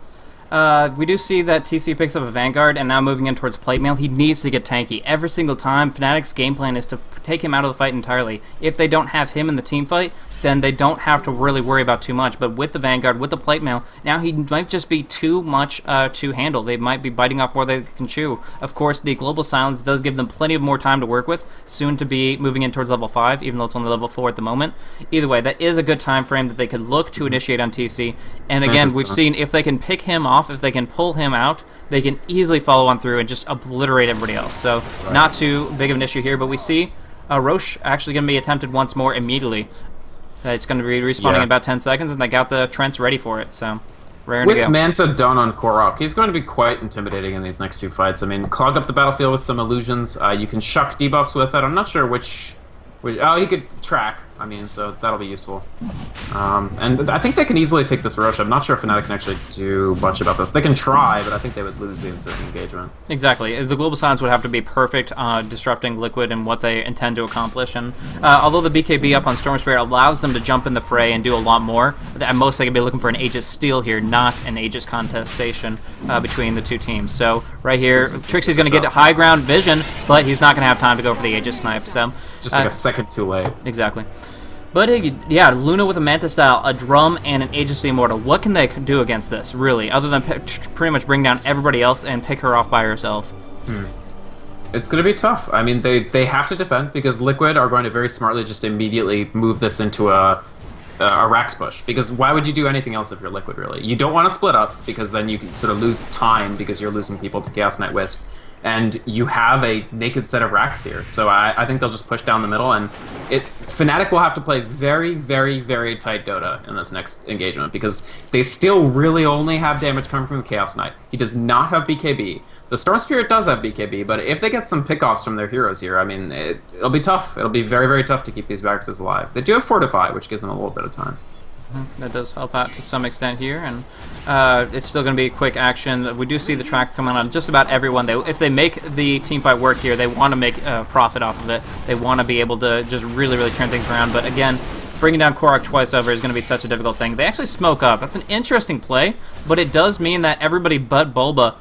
We do see that TC picks up a Vanguard, and now moving in towards plate mail, he needs to get tanky. Every single time, Fnatic's game plan is to take him out of the fight entirely. If they don't have him in the team fight, then they don't have to really worry about too much. But with the Vanguard, with the plate mail, now he might just be too much to handle. They might be biting off more than they can chew. Of course, the Global Silence does give them plenty of more time to work with, soon to be moving in towards level 5, even though it's only level 4 at the moment. Either way, that is a good time frame that they could look to initiate on TC. And again, we've seen if they can pick him off, if they can pull him out, they can easily follow on through and just obliterate everybody else. So not too big of an issue here, but we see Roche actually going to be attempted once more immediately. It's going to be respawning in about 10 seconds, and they got the Trents ready for it, so raring to go. With Manta done on Korok, he's going to be quite intimidating in these next two fights. I mean, clog up the battlefield with some illusions. You can shuck debuffs with it. I'm not sure which... Oh, he could track. I mean, so that'll be useful. And I think they can easily take this Roche. I'm not sure if Fnatic can actually do much about this. They can try, but I think they would lose the instant engagement. Exactly. The Global Silence would have to be perfect, disrupting Liquid and what they intend to accomplish. And although the BKB up on Storm Spirit allows them to jump in the fray and do a lot more, at most they could be looking for an Aegis steal here, not an Aegis contestation between the two teams. So right here, Trixie's going to get high ground vision, but he's not going to have time to go for the Aegis snipe. So just like a second too late. Exactly. But yeah, Luna with a Manta style, a drum, and an Aegis Immortal. What can they do against this, really, other than pretty much bring down everybody else and pick her off by herself? It's going to be tough. I mean, they have to defend because Liquid are going to very smartly just immediately move this into a Rax push. Because why would you do anything else if you're Liquid, really? You don't want to split up because then you can sort of lose time because you're losing people to Chaos Knight Wisp. And you have a naked set of racks here. So I think they'll just push down the middle, and Fnatic will have to play very, very, very tight Dota in this next engagement because they still really only have damage coming from the Chaos Knight. He does not have BKB. The Storm Spirit does have BKB, but if they get some pickoffs from their heroes here, I mean, it'll be tough. It'll be very, very tough to keep these Raxes alive. They do have Fortify, which gives them a little bit of time. That does help out to some extent here, and it's still going to be quick action. We do see the track coming on just about everyone. If they make the teamfight work here, they want to make a profit off of it. They want to be able to just really, really turn things around. But again, bringing down Korok twice over is going to be such a difficult thing. They actually smoke up. That's an interesting play, but it does mean that everybody but Bulba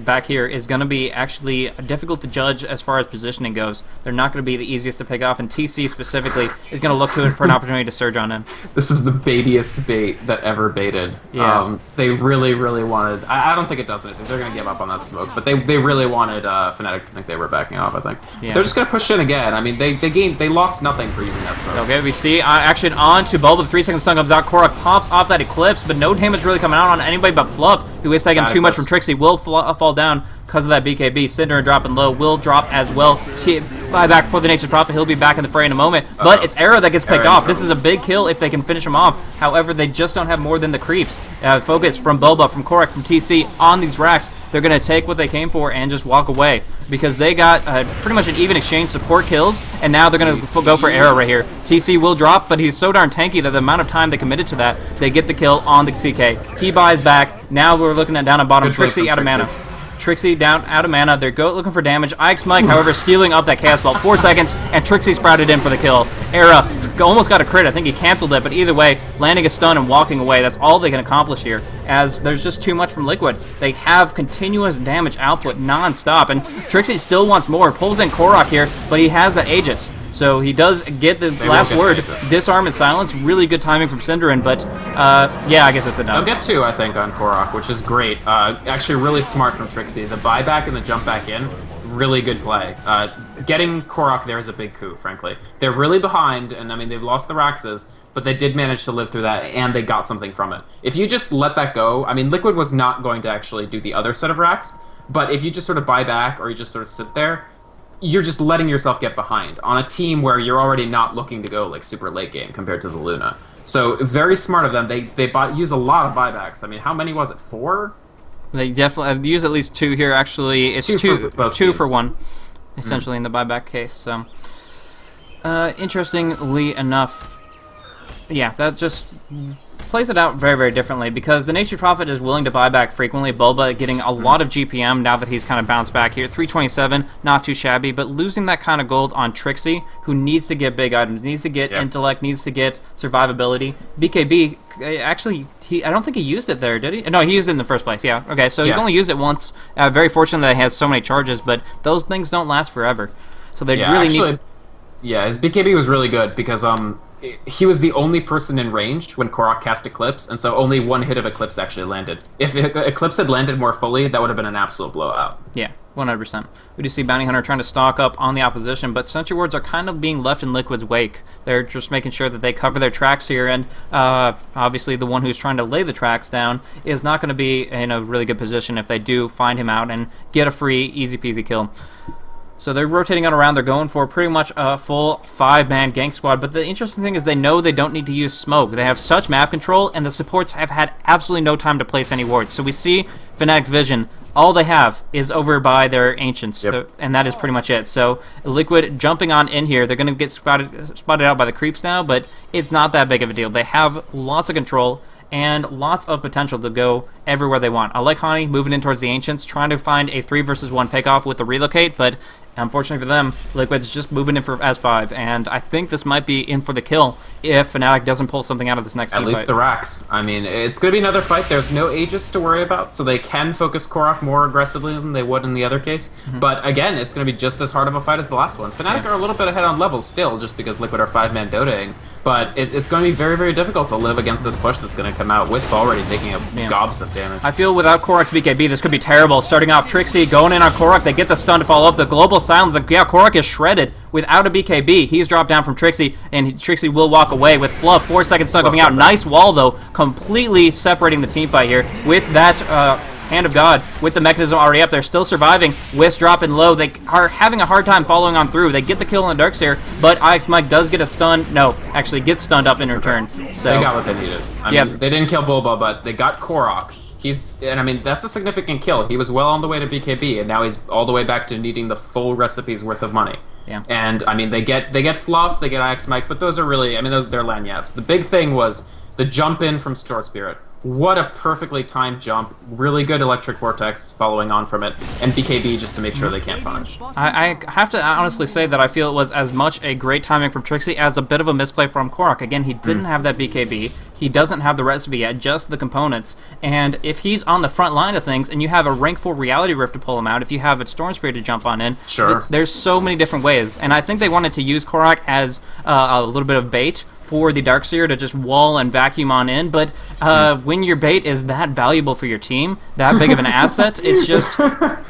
back here is going to be actually difficult to judge as far as positioning goes. They're not going to be the easiest to pick off, and TC specifically is going to look to it for an opportunity to surge on him. This is the baitiest bait that ever baited. Yeah. They really, really wanted... I don't think it does anything. They're going to give up on that smoke, but they really wanted Fnatic to think they were backing off, I think. Yeah. They're just going to push in again. I mean, they lost nothing for using that smoke. Okay, we see action on to Bulba. The 3-second stun comes out. Korok pops off that Eclipse, but no damage really coming out on anybody but Fluff, who is taking too much from Trixie. Will fall down because of that BKB. Cinder dropping low. Will drop as well. Buyback for the Nature's Prophet. He'll be back in the fray in a moment. But it's Era that gets picked off. This is a big kill if they can finish him off. However, they just don't have more than the creeps. Focus from Bulba, from Korok, from TC on these racks. They're going to take what they came for and just walk away because they got pretty much an even exchange support kills, and now they're going to go for Era right here. TC will drop, but he's so darn tanky that the amount of time they committed to that, they get the kill on the CK. He buys back. Now we're looking at down at bottom. Trixie out of mana. Trixie down out of mana. They're looking for damage. Ix Mike, however, stealing up that Chaos Ball. 4 seconds, and Trixie sprouted in for the kill. Era almost got a crit. I think he canceled it, but either way, landing a stun and walking away, that's all they can accomplish here, as there's just too much from Liquid. They have continuous damage output non-stop, and Trixie still wants more. Pulls in Korok here, but he has the Aegis. So he does get the last word. Disarm and silence. Really good timing from Cinderin, but yeah, I guess it's enough. They'll get 2, I think, on Korok, which is great. Actually, really smart from Trixie. The buyback and the jump back in, really good play. Getting Korok there is a big coup, frankly. They're really behind, and I mean, they've lost the Raxes, but they did manage to live through that, and they got something from it. If you just let that go, I mean, Liquid was not going to actually do the other set of racks, but if you just sort of buy back or you just sort of sit there, you're just letting yourself get behind on a team where you're already not looking to go like super late game compared to the Luna. So very smart of them. They use a lot of buybacks. I mean, how many was it? 4? They definitely use at least 2 here. Actually, it's two for 1, essentially in the buyback case. So interestingly enough, yeah, that just plays it out very, very differently because the Nature's Prophet is willing to buy back frequently. Bulba getting a lot of GPM now that he's kind of bounced back here. 327, not too shabby, but losing that kind of gold on Trixie, who needs to get big items, needs to get intellect, needs to get survivability. BKB, actually, I don't think he used it there, did he? No, he used it in the first place, yeah. Okay, so he's only used it once. Very fortunate that he has so many charges, but those things don't last forever. So they really need to... Yeah, his BKB was really good because he was the only person in range when Korok cast Eclipse, and so only 1 hit of Eclipse actually landed. If Eclipse had landed more fully, that would have been an absolute blowout. Yeah, 100%. We do see Bounty Hunter trying to stock up on the opposition, but Sentry Wards are kind of being left in Liquid's wake. They're just making sure that they cover their tracks here, and obviously the one who's trying to lay the tracks down is not going to be in a really good position if they do find him out and get a free, easy-peasy kill. So they're rotating on around. They're going for pretty much a full 5-man gank squad. But the interesting thing is they know they don't need to use smoke. They have such map control, and the supports have had absolutely no time to place any wards. So we see Fnatic Vision. All they have is over by their Ancients, and that is pretty much it. So Liquid jumping on in here. They're going to get spotted out by the creeps now, but it's not that big of a deal. They have lots of control and lots of potential to go everywhere they want. I like Hani moving in towards the Ancients, trying to find a 3 versus 1 pickoff with the relocate, but unfortunately for them, Liquid's just moving in for S5, and I think this might be in for the kill if Fnatic doesn't pull something out of this next At least fight. the racks. I mean, it's going to be another fight. There's no Aegis to worry about, so they can focus Korok more aggressively than they would in the other case. But again, it's going to be just as hard of a fight as the last one. Fnatic are a little bit ahead on levels still, just because Liquid are 5-man dotaing. But it's going to be very, very difficult to live against this push that's going to come out. Wisp already taking a gobs of damage. I feel without Korok's BKB, this could be terrible. Starting off Trixie, going in on Korok, they get the stun to follow up. The global silence, like, yeah, Korok is shredded without a BKB. He's dropped down from Trixie, and Trixie will walk away with Fluff. 4-second stun coming out. Nice wall, though, completely separating the team fight here with that Hand of God with the mechanism already up there, still surviving. Wisp dropping low. They are having a hard time following on through. They get the kill on the Darkseer, but Ix Mike does get a stun. No, actually gets stunned up in return. So they got what they needed. I mean, they didn't kill Bulba, but they got Korok. And I mean, that's a significant kill. He was well on the way to BKB, and now he's all the way back to needing the full recipe's worth of money. Yeah. And I mean, they get Fluff, they get Ix Mike, but those are really, I mean, they're lanyards. The big thing was the jump in from Store Spirit. what a perfectly timed jump. Really good Electric Vortex following on from it, and BKB just to make sure they can't punish. I have to honestly say that I feel it was as much a great timing from Trixie as a bit of a misplay from Korok. Again, he didn't have that BKB. He doesn't have the recipe yet, just the components. And if he's on the front line of things and you have a rank 4 Reality Rift to pull him out, if you have a Storm Spirit to jump on in, sure. There's so many different ways. And I think they wanted to use Korok as a little bit of bait for the Darkseer to just wall and vacuum on in, but when your bait is that valuable for your team, that big of an asset, it's just,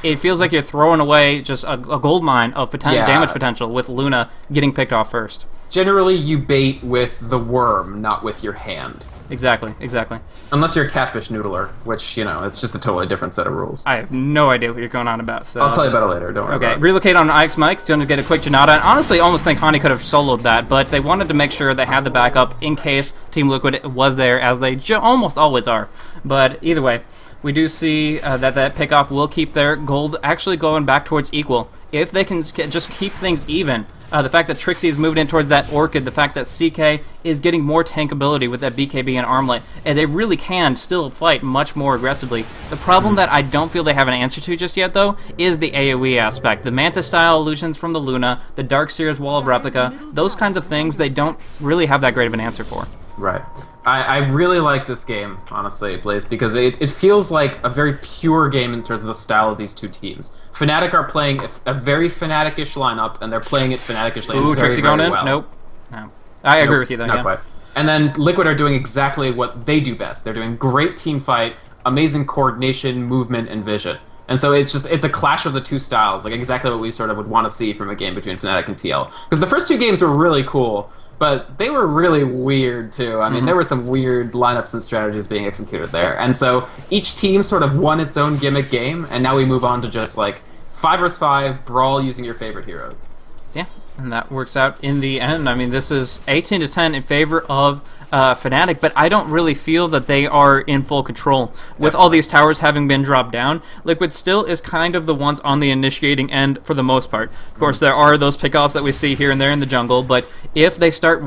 it feels like you're throwing away just a gold mine of damage potential with Luna getting picked off first. Generally, you bait with the worm, not with your hand. Exactly, exactly. Unless you're a catfish noodler, which, you know, it's just a totally different set of rules. I have no idea what you're going on about. So I'll tell you about it later, don't worry about it. Relocate on Ike's Mike's, going to get a quick Janata, and honestly, almost think Hani could have soloed that, but they wanted to make sure they had the backup in case Team Liquid was there, as they almost always are. But either way, we do see that pickoff will keep their gold actually going back towards equal. If they can just keep things even, the fact that Trixie is moving in towards that Orchid, the fact that CK is getting more tankability with that BKB and Armlet, and they really can still fight much more aggressively. The problem that I don't feel they have an answer to just yet, though, is the AoE aspect. The Manta-style illusions from the Luna, the Darkseer's Wall of Replica, those kinds of things they don't really have that great of an answer for. Right. I really like this game, honestly, Blaze, because it feels like a very pure game in terms of the style of these two teams. Fnatic are playing a very Fnatic-ish lineup, and they're playing it Fnatic-ishly. Ooh, Trixie going in? Well. Nope. No. I agree with you, though, not quite. And then Liquid are doing exactly what they do best. They're doing great team fight, amazing coordination, movement, and vision. And so it's a clash of the two styles, like exactly what we sort of would want to see from a game between Fnatic and TL. Because the first two games were really cool, but they were really weird, too. I mean, there were some weird lineups and strategies being executed there. And so each team sort of won its own gimmick game, and now we move on to just, like, 5 vs 5, brawl using your favorite heroes. Yeah, and that works out in the end. I mean, this is 18-10 in favor of Fnatic, but I don't really feel that they are in full control. With all these towers having been dropped down, Liquid still is kind of the ones on the initiating end for the most part. Of course, there are those pickoffs that we see here and there in the jungle, but if they start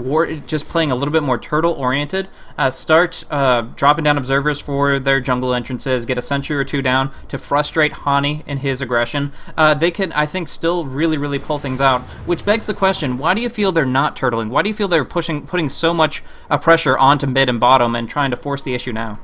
just playing a little bit more turtle-oriented, start dropping down observers for their jungle entrances, get a sentry or two down to frustrate Hani in his aggression, they can, I think, still really, really pull things out. Which begs the question, why do you feel they're not turtling? Why do you feel they're putting so much pressure onto mid and bottom and trying to force the issue now?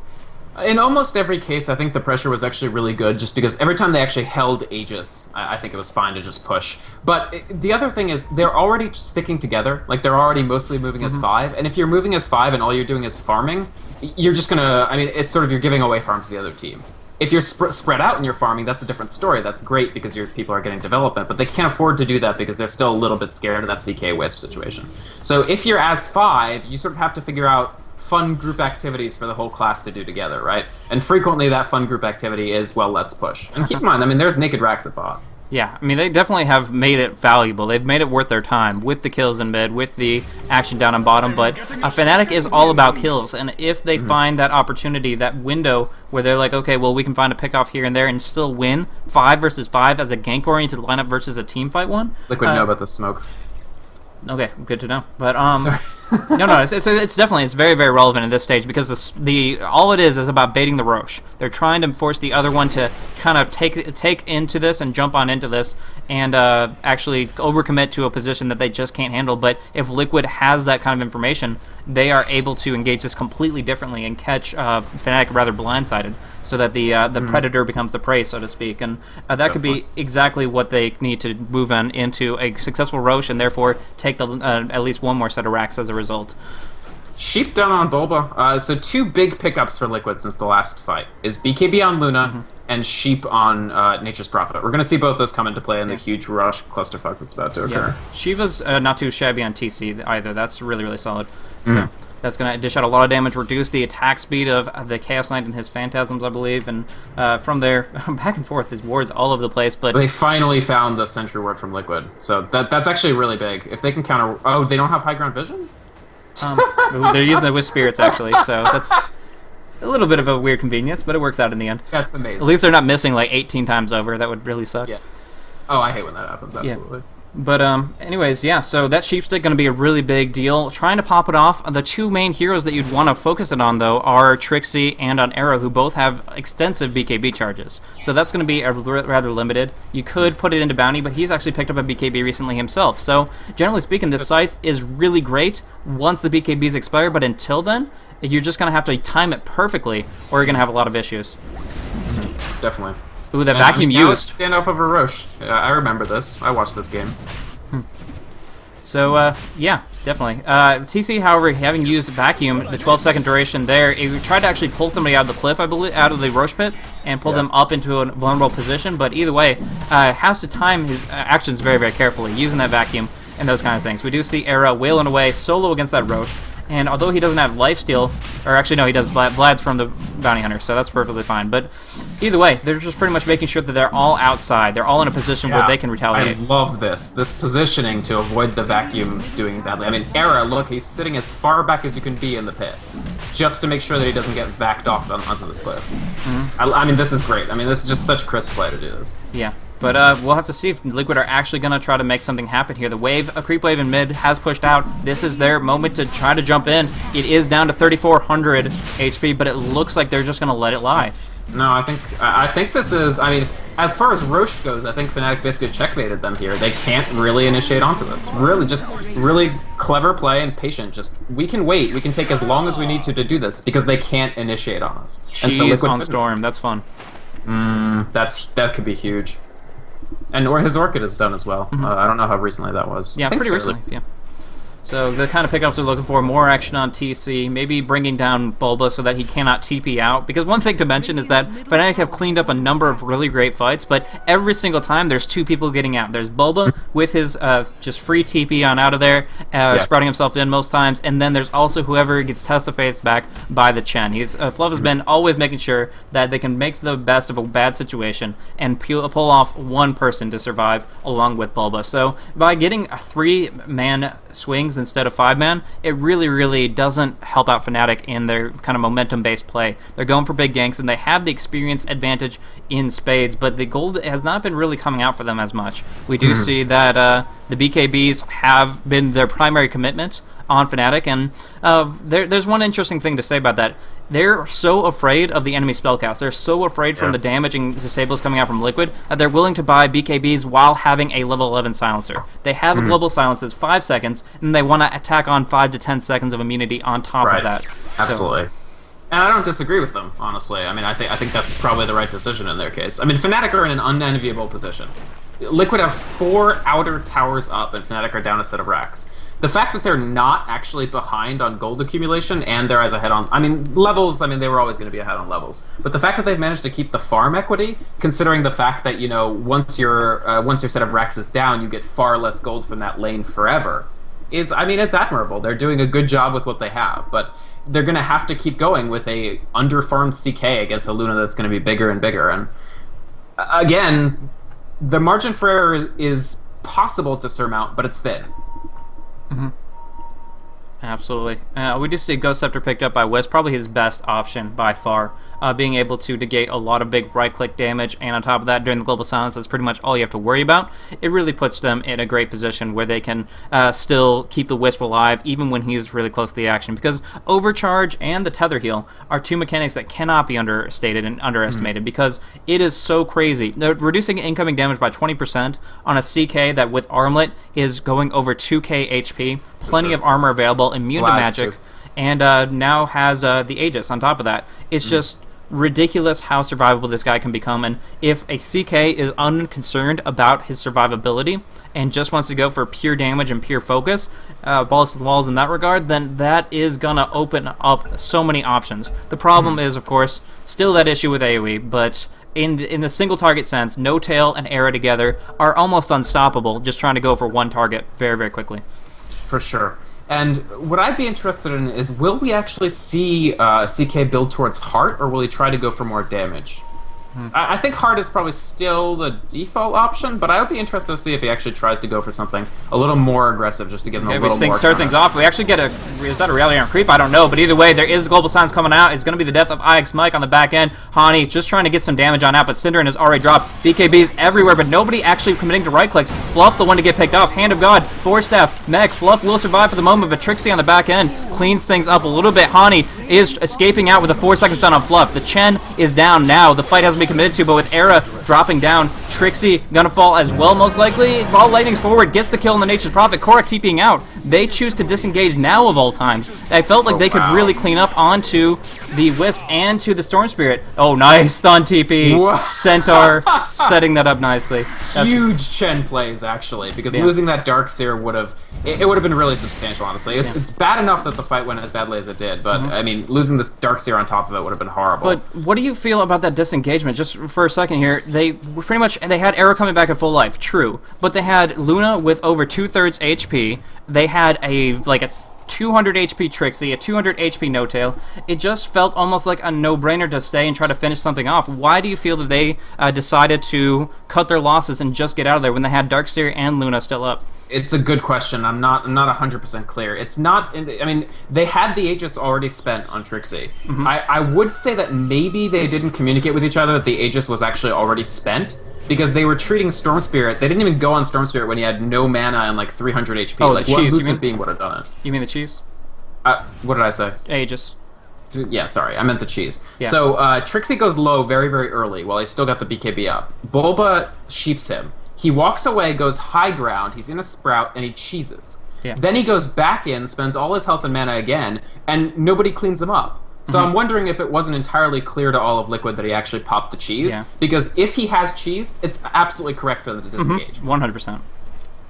In almost every case, I think the pressure was actually really good, just because every time they actually held Aegis, I think it was fine to just push. But the other thing is, they're already sticking together. Like, they're already mostly moving as 5, and if you're moving as 5 and all you're doing is farming, you're just gonna, I mean, it's sort of, you're giving away farm to the other team. If you're spread out and you're farming, that's a different story. That's great because your people are getting development, but they can't afford to do that because they're still a little bit scared of that CK Wisp situation. So if you're as 5, you sort of have to figure out fun group activities for the whole class to do together, right? And frequently that fun group activity is, well, let's push. And keep in mind, I mean, there's naked racks at bot. Yeah, I mean, they definitely have made it valuable. They've made it worth their time with the kills in mid, with the action down on bottom, but Fnatic is all about kills, and if they find that opportunity, that window where they're like, okay, well, we can find a pickoff here and there and still win 5 vs 5 as a gank-oriented lineup versus a team fight one. Liquid know about the smoke. Okay, good to know. But Sorry. no, it's definitely very, very relevant at this stage because all it is about baiting the Roche. They're trying to force the other one to kind of take into this and jump on into this and actually overcommit to a position that they just can't handle. But if Liquid has that kind of information, they are able to engage this completely differently and catch Fnatic rather blindsided, so that the predator becomes the prey, so to speak. And that could be exactly what they need to move on into a successful Roche and therefore take at least one more set of racks as a result. Sheep down on Bulba. So 2 big pickups for Liquid since the last fight is BKB on Luna and Sheep on Nature's Prophet. We're going to see both those come into play in the huge Rush clusterfuck that's about to occur. Yeah. Shiva's not too shabby on TC either. That's really, really solid. So that's going to dish out a lot of damage, reduce the attack speed of the Chaos Knight and his Phantasms, I believe, and from there, back and forth, his wards all over the place. But they finally found the Sentry Ward from Liquid, so that's actually really big. If they can counter... Oh, they don't have high ground vision? They're using the Wisp Spirits, actually, so that's a little bit of a weird convenience, but it works out in the end. That's amazing. At least they're not missing like 18 times over. That would really suck. Yeah. Oh, I hate when that happens, absolutely. Yeah. But anyways, yeah, so that Sheepstick going to be a really big deal. Trying to pop it off. The two main heroes that you'd want to focus it on, though, are Trixie and on Arrow, who both have extensive BKB charges. So that's going to be rather limited. You could put it into Bounty, but he's actually picked up a BKB recently himself. So generally speaking, this Scythe is really great once the BKBs expire, but until then, you're just going to have to time it perfectly, or you're going to have a lot of issues. Definitely. Ooh, that vacuum used. Stand off of a Roche. I remember this. I watched this game. So, yeah, definitely. TC, however, having used vacuum, the 12-second duration there, it tried to actually pull somebody out of the cliff, I believe, out of the Roche pit, and pull them up into a vulnerable position. But either way, has to time his actions very, very carefully, using that vacuum and those kind of things. We do see Era wailing away solo against that Roche. And although he doesn't have lifesteal, or actually no, he does Vlad's from the Bounty Hunter, so that's perfectly fine. But either way, they're just pretty much making sure that they're all outside. They're all in a position where they can retaliate. I love this positioning to avoid the vacuum doing badly. I mean, Era, look, he's sitting as far back as you can be in the pit, just to make sure that he doesn't get backed off onto this cliff. I mean, this is great. I mean, this is just such crisp play to do this. Yeah. But we'll have to see if Liquid are actually going to try to make something happen here. The wave, a creep wave in mid, has pushed out. This is their moment to try to jump in. It is down to 3,400 HP, but it looks like they're just going to let it lie. No, I think this is. I mean, as far as Roche goes, I think Fnatic basically checkmated them here. They can't really initiate onto this. Really, just really clever play and patient. Just we can wait. We can take as long as we need to do this because they can't initiate on us. And so Liquid on Storm. That's fun. That could be huge. And or his Orchid is done as well. I don't know how recently that was. Yeah, pretty recently. Yeah. So the kind of pickups they're looking for, more action on TC, maybe bringing down Bulba so that he cannot TP out. Because one thing to mention is that Fnatic have cleaned up a number of really great fights, but every single time there's two people getting out. There's Bulba with his just free TP on out of there, sprouting himself in most times, and then there's also whoever gets test-to-face back by the Chen. Fluff has been always making sure that they can make the best of a bad situation and pull off one person to survive along with Bulba. So by getting a 3-man swings instead of 5-man, it really, really doesn't help out Fnatic in their kind of momentum-based play. They're going for big ganks, and they have the experience advantage in spades, but the gold has not been really coming out for them as much. We do see that the BKBs have been their primary commitment on Fnatic, and there's one interesting thing to say about that. They're so afraid of the enemy spellcast. They're so afraid from the damaging disables coming out from Liquid that they're willing to buy BKBs while having a level 11 silencer. They have a global silence that's 5 seconds, and they want to attack on 5 to 10 seconds of immunity on top of that. Absolutely. And I don't disagree with them, honestly. I mean, I think that's probably the right decision in their case. I mean, Fnatic are in an unenviable position. Liquid have 4 outer towers up, and Fnatic are down a set of racks. The fact that they're not actually behind on gold accumulation and they're as ahead on, I mean, levels, I mean, they were always going to be ahead on levels. But the fact that they've managed to keep the farm equity, considering the fact that, you know, once your set of racks is down, you get far less gold from that lane forever, is, I mean, it's admirable. They're doing a good job with what they have, but they're going to have to keep going with a under-farmed CK against a Luna that's going to be bigger and bigger. And again, the margin for error is possible to surmount, but it's thin. Absolutely. We do see Ghost Scepter picked up by Wiz, probably his best option by far. Being able to negate a lot of big right-click damage, and on top of that, during the global silence, that's pretty much all you have to worry about. It really puts them in a great position where they can still keep the Wisp alive, even when he's really close to the action, because Overcharge and the Tether Heal are two mechanics that cannot be understated and underestimated, because it is so crazy. They're reducing incoming damage by 20% on a CK that, with Armlet, is going over 2k HP, plenty of armor available, immune to magic, and now has the Aegis on top of that. It's just ridiculous how survivable this guy can become, and if a CK is unconcerned about his survivability and just wants to go for pure damage and pure focus, balls to the walls in that regard, then that is gonna open up so many options. The problem is, of course, still that issue with AoE, but in the single target sense, No Tail and Era together are almost unstoppable, just trying to go for one target very, very quickly. For sure. And what I'd be interested in is, will we actually see CK build towards Heart, or will he try to go for more damage? I think Heart is probably still the default option, but I would be interested to see if he actually tries to go for something a little more aggressive, just to give him a little more. Start things off. We actually get a is that a reality on creep? I don't know, but either way, there is the global signs coming out. It's going to be the death of IX Mike on the back end. Hani just trying to get some damage on out, but Cinderin has already dropped. BKBs everywhere, but nobody actually committing to right clicks. Fluff the one to get picked off. Hand of God, Force Staff, Mech. Fluff will survive for the moment, but Trixie on the back end cleans things up a little bit. Hani is escaping out with a 4-second stun on Fluff. The Chen is down now. The fight hasn't been committed to, but with Era dropping down, Trixie gonna fall as well, most likely. Ball Lightning's forward, gets the kill on the Nature's Prophet. Korak TPing out. They choose to disengage now of all times. I felt like they could really clean up onto the Wisp and to the Storm Spirit. Oh, nice stun TP. Centaur setting that up nicely. Huge Chen plays, actually, because losing that Darkseer would have... It would have been really substantial, honestly. It's bad enough that the fight went as badly as it did, but, I mean, losing this Darkseer on top of it would have been horrible. But what do you feel about that disengagement? Just for a second here, they pretty much... They had Arrow coming back at full life, true. But they had Luna with over 2/3 HP. They had a 200 HP Trixie, a 200 HP No-Tail. It just felt almost like a no-brainer to stay and try to finish something off. Why do you feel that they decided to cut their losses and just get out of there when they had Darkseer and Luna still up? It's a good question. I'm not 100% clear. It's not... I mean, they had the Aegis already spent on Trixie. I would say that maybe they didn't communicate with each other that the Aegis was actually already spent, because they were treating Storm Spirit. They didn't even go on Storm Spirit when he had no mana and like 300 HP. Oh, like the cheese. Lucid Being would have done it. You mean the cheese? What did I say? Aegis. Yeah, sorry, I meant the cheese. Yeah. So Trixie goes low very, very early while he's still got the BKB up. Bulba sheeps him. He walks away, goes high ground, he's in a sprout, and he cheeses. Yeah. Then he goes back in, spends all his health and mana again, and nobody cleans him up. So I'm wondering if it wasn't entirely clear to all of Liquid that he actually popped the cheese. Because if he has cheese, it's absolutely correct for them to disengage. 100%.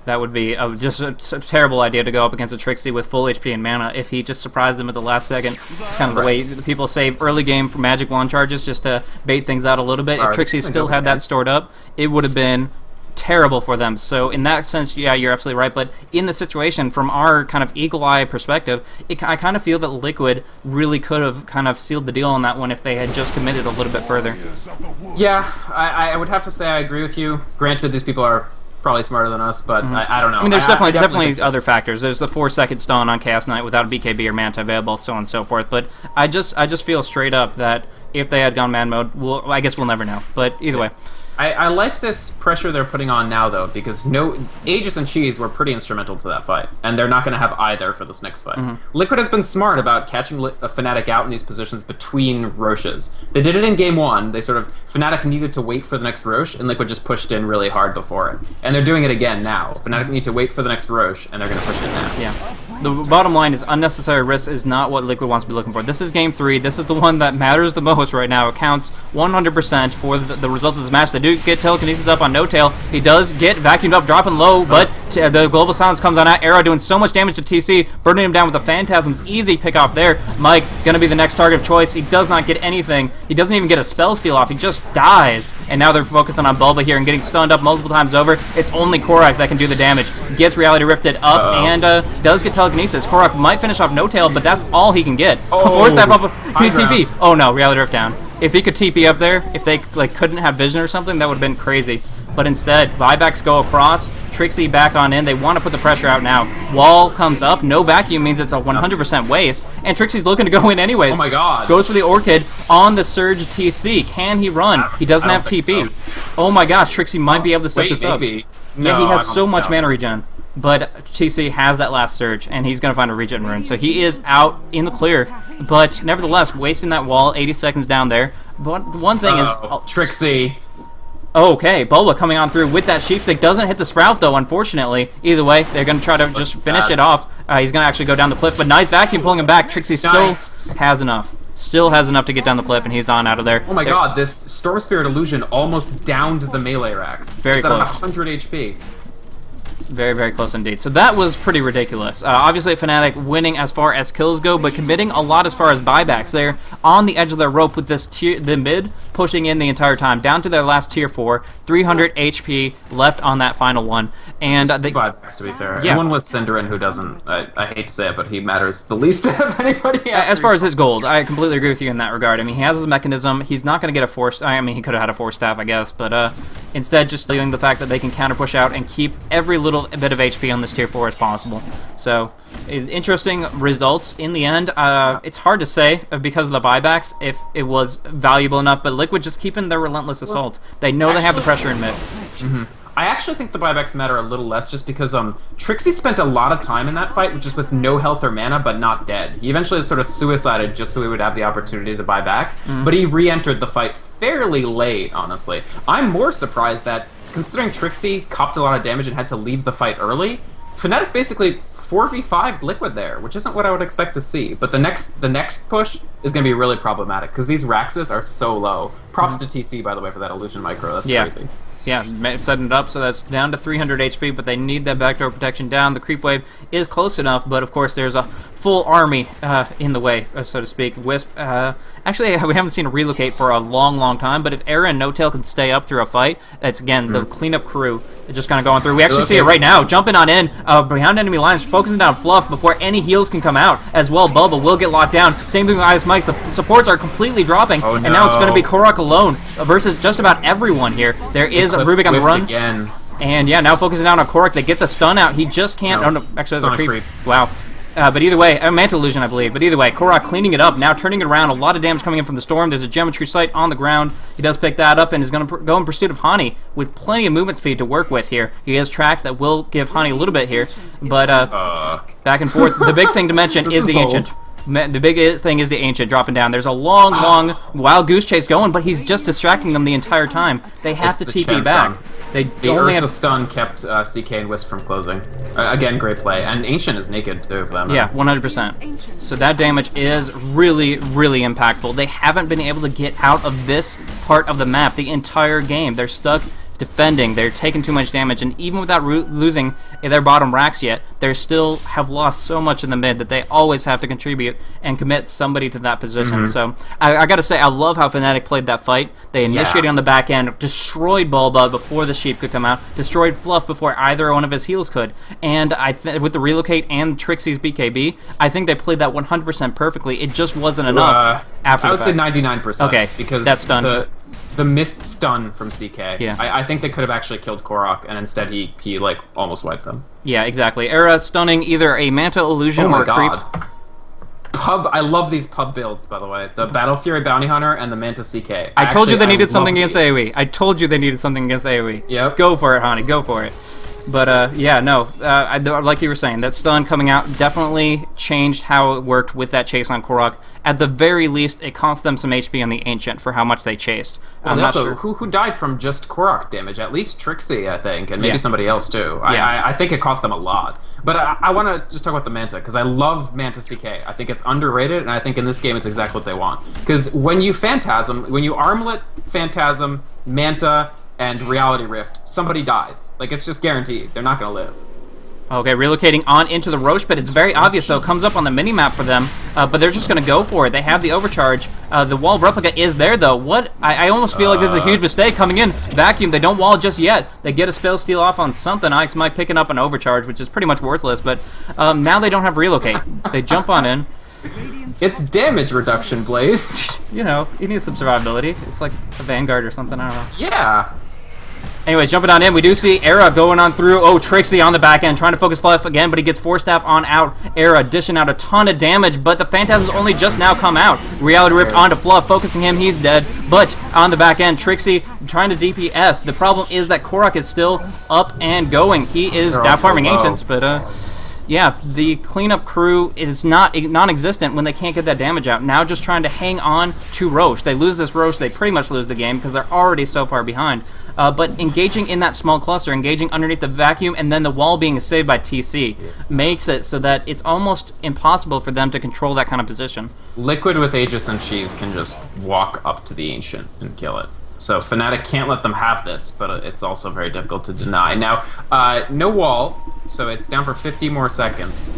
That would be just a terrible idea to go up against a Trixie with full HP and mana if he just surprised them at the last second. It's kind of the way the people save early game for Magic Wand charges just to bait things out a little bit. If Trixie still had that stored up, it would have been terrible for them. So in that sense, yeah, you're absolutely right. But in the situation, from our kind of eagle eye perspective, I kind of feel that Liquid really could have kind of sealed the deal on that one if they had just committed a little bit further. Yeah, I would have to say I agree with you. Granted, these people are probably smarter than us, but I don't know. I mean, there's definitely other factors. There's the 4-second stun on Chaos Knight without a BKB or Manta available, so on and so forth. But I just feel straight up that if they had gone man mode, I guess we'll never know. But either way. I like this pressure they're putting on now, though, because Aegis and Cheese were pretty instrumental to that fight, and they're not going to have either for this next fight. Liquid has been smart about catching a Fnatic out in these positions between Roches. They did it in Game 1. They Fnatic needed to wait for the next Roche, and Liquid just pushed in really hard before it. And they're doing it again now. Fnatic need to wait for the next Roche, and they're going to push it now. Yeah. The bottom line is unnecessary risk is not what Liquid wants to be looking for. This is Game 3. This is the one that matters the most right now. It counts 100% for the result of this match. They do get telekinesis up on No-Tail. He does get vacuumed up, dropping low, but the Global Silence comes on out. Arrow doing so much damage to TC, burning him down with the Phantasms. Easy pick off there. Mike going to be the next target of choice. He does not get anything. He doesn't even get a spell steal off. He just dies. And now they're focusing on Bulba here and getting stunned up multiple times over. It's only Korak that can do the damage. Gets Reality Rifted up and does get telekinesis. Korak might finish off No-Tail, but that's all he can get. Force Staff up. TP. Oh no, Reality Rift down. If he could TP up there, if they couldn't have vision or something, that would have been crazy. But instead, buybacks go across, Trixie back on in. They want to put the pressure out now. Wall comes up. No vacuum means it's a 100% waste. And Trixie's looking to go in anyways. Oh my god. Goes for the Orchid on the Surge TC. Can he run? He doesn't have TP. So. Oh my gosh, Trixie might be able to set this up. No, yeah, he has so much mana regen. But TC has that last Surge, and he's going to find a regen rune. So he is out in the clear. But nevertheless, wasting that wall, 80 seconds down there. But the one thing is... Trixie. Okay, Bulba coming on through with that Sheep Stick. Doesn't hit the Sprout, though, unfortunately. Either way, they're going to try to just finish it off. He's going to actually go down the cliff, but nice vacuum pulling him back. Trixie still has enough. Still has enough to get down the cliff, and he's on out of there. Oh my god, this Storm Spirit Illusion almost downed the melee racks. Very close. It's at 100 HP. Very, very close indeed. So that was pretty ridiculous. Obviously, Fnatic winning as far as kills go, but committing a lot as far as buybacks. They're on the edge of their rope with this the mid pushing in the entire time, down to their last tier 4, 300 HP left on that final one. And just buybacks, to be fair. Yeah. One was Cinderin, who doesn't, I hate to say it, but he matters the least of anybody. As far as his gold, I completely agree with you in that regard. I mean, he has his mechanism. He's not going to get a force. I mean, he could have had a force staff, I guess, but instead just doing the fact that they can counter push out and keep every little bit of HP on this tier 4 as possible. So, interesting results in the end. It's hard to say because of the buybacks if it was valuable enough, but Liquid just keeping their relentless assault. They know they have the pressure in mid. I actually think the buybacks matter a little less just because Trixie spent a lot of time in that fight just with no health or mana but not dead. He eventually sort of suicided just so he would have the opportunity to buy back, but he re-entered the fight fairly late, honestly. I'm more surprised that, considering Trixie copped a lot of damage and had to leave the fight early, Fnatic basically 4v5'd Liquid there, which isn't what I would expect to see. But the next push is going to be really problematic because these Raxes are so low. Props to TC, by the way, for that illusion micro. That's crazy. Yeah, setting it up so that's down to 300 HP, but they need that backdoor protection down. The creep wave is close enough, but of course there's a full army in the way, so to speak. Wisp, actually we haven't seen a relocate for a long time, but if Era and No-Tail can stay up through a fight, that's again the cleanup crew just kind of going through. We actually see it right now, jumping on in, behind enemy lines, focusing down Fluff before any heals can come out. As well, Bubba will get locked down. Same thing with Ice Mike, the supports are completely dropping, and now it's going to be Korok alone versus just about everyone here. There is Rubik on the run. Again. And yeah, now focusing down on Korok. They get the stun out. He just can't. No. Oh, no. Actually, that's a creep. Wow. But either way, a Manta Illusion, I believe. But either way, Korok cleaning it up, now turning it around. A lot of damage coming in from the Storm. There's a Geometry Sight on the ground. He does pick that up and is going to go in pursuit of Hani with plenty of movement speed to work with here. He has track that will give Hani a little bit here. But back and forth. The big thing to mention is the Ancient. The big thing is the Ancient dropping down. There's a long wild goose chase going, but he's just distracting them the entire time. They have to TP back. The Ursa stun kept CK and Wisp from closing. Again, great play. And Ancient is naked, too, for them. Yeah, 100%. So that damage is really impactful. They haven't been able to get out of this part of the map the entire game. They're stuck defending. They're taking too much damage, and even without losing their bottom racks yet, they still have lost so much in the mid that they always have to contribute and commit somebody to that position. So I gotta say, I love how Fnatic played that fight. They initiated on the back end, destroyed Bulba before the Sheep could come out, destroyed Fluff before either one of his heals could, and with the relocate and Trixie's BKB, I think they played that 100% perfectly. It just wasn't enough after the fact. I would say 99%. Okay, because that's done. The missed stun from CK. Yeah. I think they could have actually killed Korok, and instead he like almost wiped them. Yeah, exactly. Era stunning either a Manta Illusion or a creep. Pub, I love these pub builds, by the way. The Battle Fury Bounty Hunter and the Manta CK. I told you they needed something against AoE. I told you they needed something against AoE. Yep. Go for it, Hani. Go for it. But, yeah, no, like you were saying, that stun coming out definitely changed how it worked with that chase on Korok. At the very least, it cost them some HP on the Ancient for how much they chased. I'm not sure. Who died from just Korok damage? At least Trixie, I think, and maybe somebody else, too. Yeah. I think it cost them a lot. But I want to just talk about the Manta, because I love Manta CK. I think it's underrated, and I think in this game it's exactly what they want. Because when you Phantasm, when you Armlet, Phantasm, Manta, and Reality Rift, somebody dies. Like, it's just guaranteed. They're not going to live. Okay, relocating on into the Roche pit. It's very obvious, though. It comes up on the minimap for them, but they're just going to go for it. They have the overcharge. The wall of replica is there, though. What? I almost feel like this is a huge mistake coming in. Vacuum, they don't wall just yet. They get a spell steal off on something. Ix might picking up an overcharge, which is pretty much worthless, but now they don't have relocate. They jump on in. It's damage reduction, Blaze. You know, you need some survivability. It's like a Vanguard or something, I don't know. Yeah. Anyways, jumping on in, we do see Era going on through. Oh, Trixie on the back end, trying to focus Fluff again, but he gets Force Staff on out. Era dishing out a ton of damage, but the Phantasms only just now come out. Reality Rift onto Fluff, focusing him, he's dead. But on the back end, Trixie trying to DPS. The problem is that Korok is still up and going. He is down farming Ancients, but yeah, the cleanup crew is non-existent when they can't get that damage out. Now just trying to hang on to Roche. They lose this Roche, they pretty much lose the game because they're already so far behind. But engaging in that small cluster, engaging underneath the vacuum, and then the wall being saved by TC makes it so that it's almost impossible for them to control that kind of position. Liquid with Aegis and Cheese can just walk up to the Ancient and kill it. So Fnatic can't let them have this, but it's also very difficult to deny. Now, no wall. so it's down for 50 more seconds.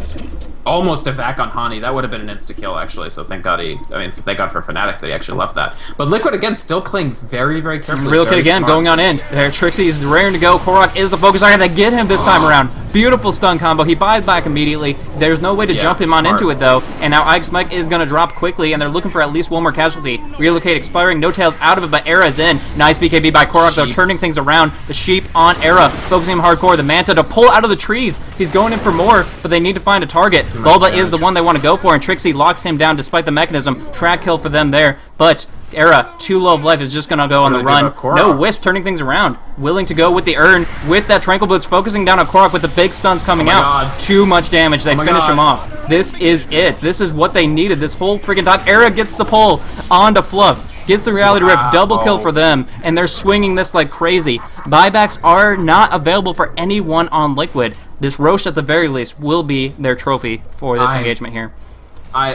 Almost a vac on Hani. That would have been an insta-kill, actually, so thank God thank God for Fnatic that he actually left that. But Liquid, again, still playing very, very carefully. Real Kid again, going on in. There, Trixie is raring to go. Korok is the focus target. They get him this time around. Beautiful stun combo. He buys back immediately. There's no way to jump him on into it, though. And now Ike's Mike is going to drop quickly, and they're looking for at least one more casualty. Relocate expiring. No tails out of it, but Era's in. Nice BKB by Korok, though, turning things around. The Sheep on Era, focusing him hardcore. The Manta to pull out of the trees. He's going in for more, but they need to find a target. Bulba is the one they want to go for, and Trixie locks him down despite the mechanism. Track kill for them there, but Era, too low of life, is just going to go on the run. No, Wisp turning things around. Willing to go with the Urn, with that Tranquil Boots, focusing down on Korok with the big stuns coming out. Too much damage. They finish him off. This is it. This is what they needed. This whole freaking time. Era gets the pull onto Fluff. Gets the Reality Rip, double kill for them, and they're swinging this like crazy. Buybacks are not available for anyone on Liquid. This Roche, at the very least, will be their trophy for this engagement here.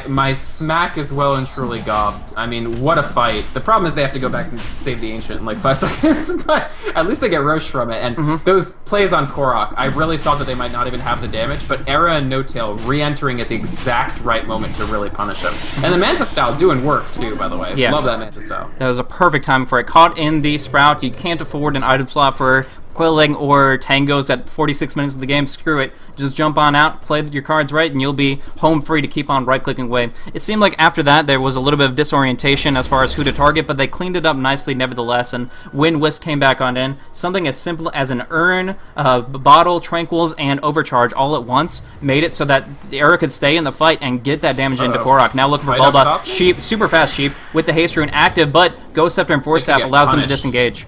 My smack is well and truly gobbed. I mean, what a fight. The problem is they have to go back and save the Ancient in like 5 seconds, but at least they get Roche from it. And those plays on Korok, I really thought that they might not even have the damage, but Era and No Tail re-entering at the exact right moment to really punish him. And the Manta style doing work, too, by the way. Yeah. Love that Manta style. That was a perfect timing for it. Caught in the Sprout. You can't afford an item slot for Quilling or Tangos at 46 minutes of the game. Screw it. Just jump on out, play your cards right, and you'll be home free to keep on right-clicking away. It seemed like after that there was a little bit of disorientation as far as who to target, but they cleaned it up nicely nevertheless, and when Wisp came back on in, something as simple as an Urn, Bottle, Tranquils, and Overcharge all at once made it so that Era could stay in the fight and get that damage into Korok. Now looking for Bulba. Sheep, super fast Sheep, with the Haste Rune active, but Ghost Scepter and Force Staff allows them to disengage.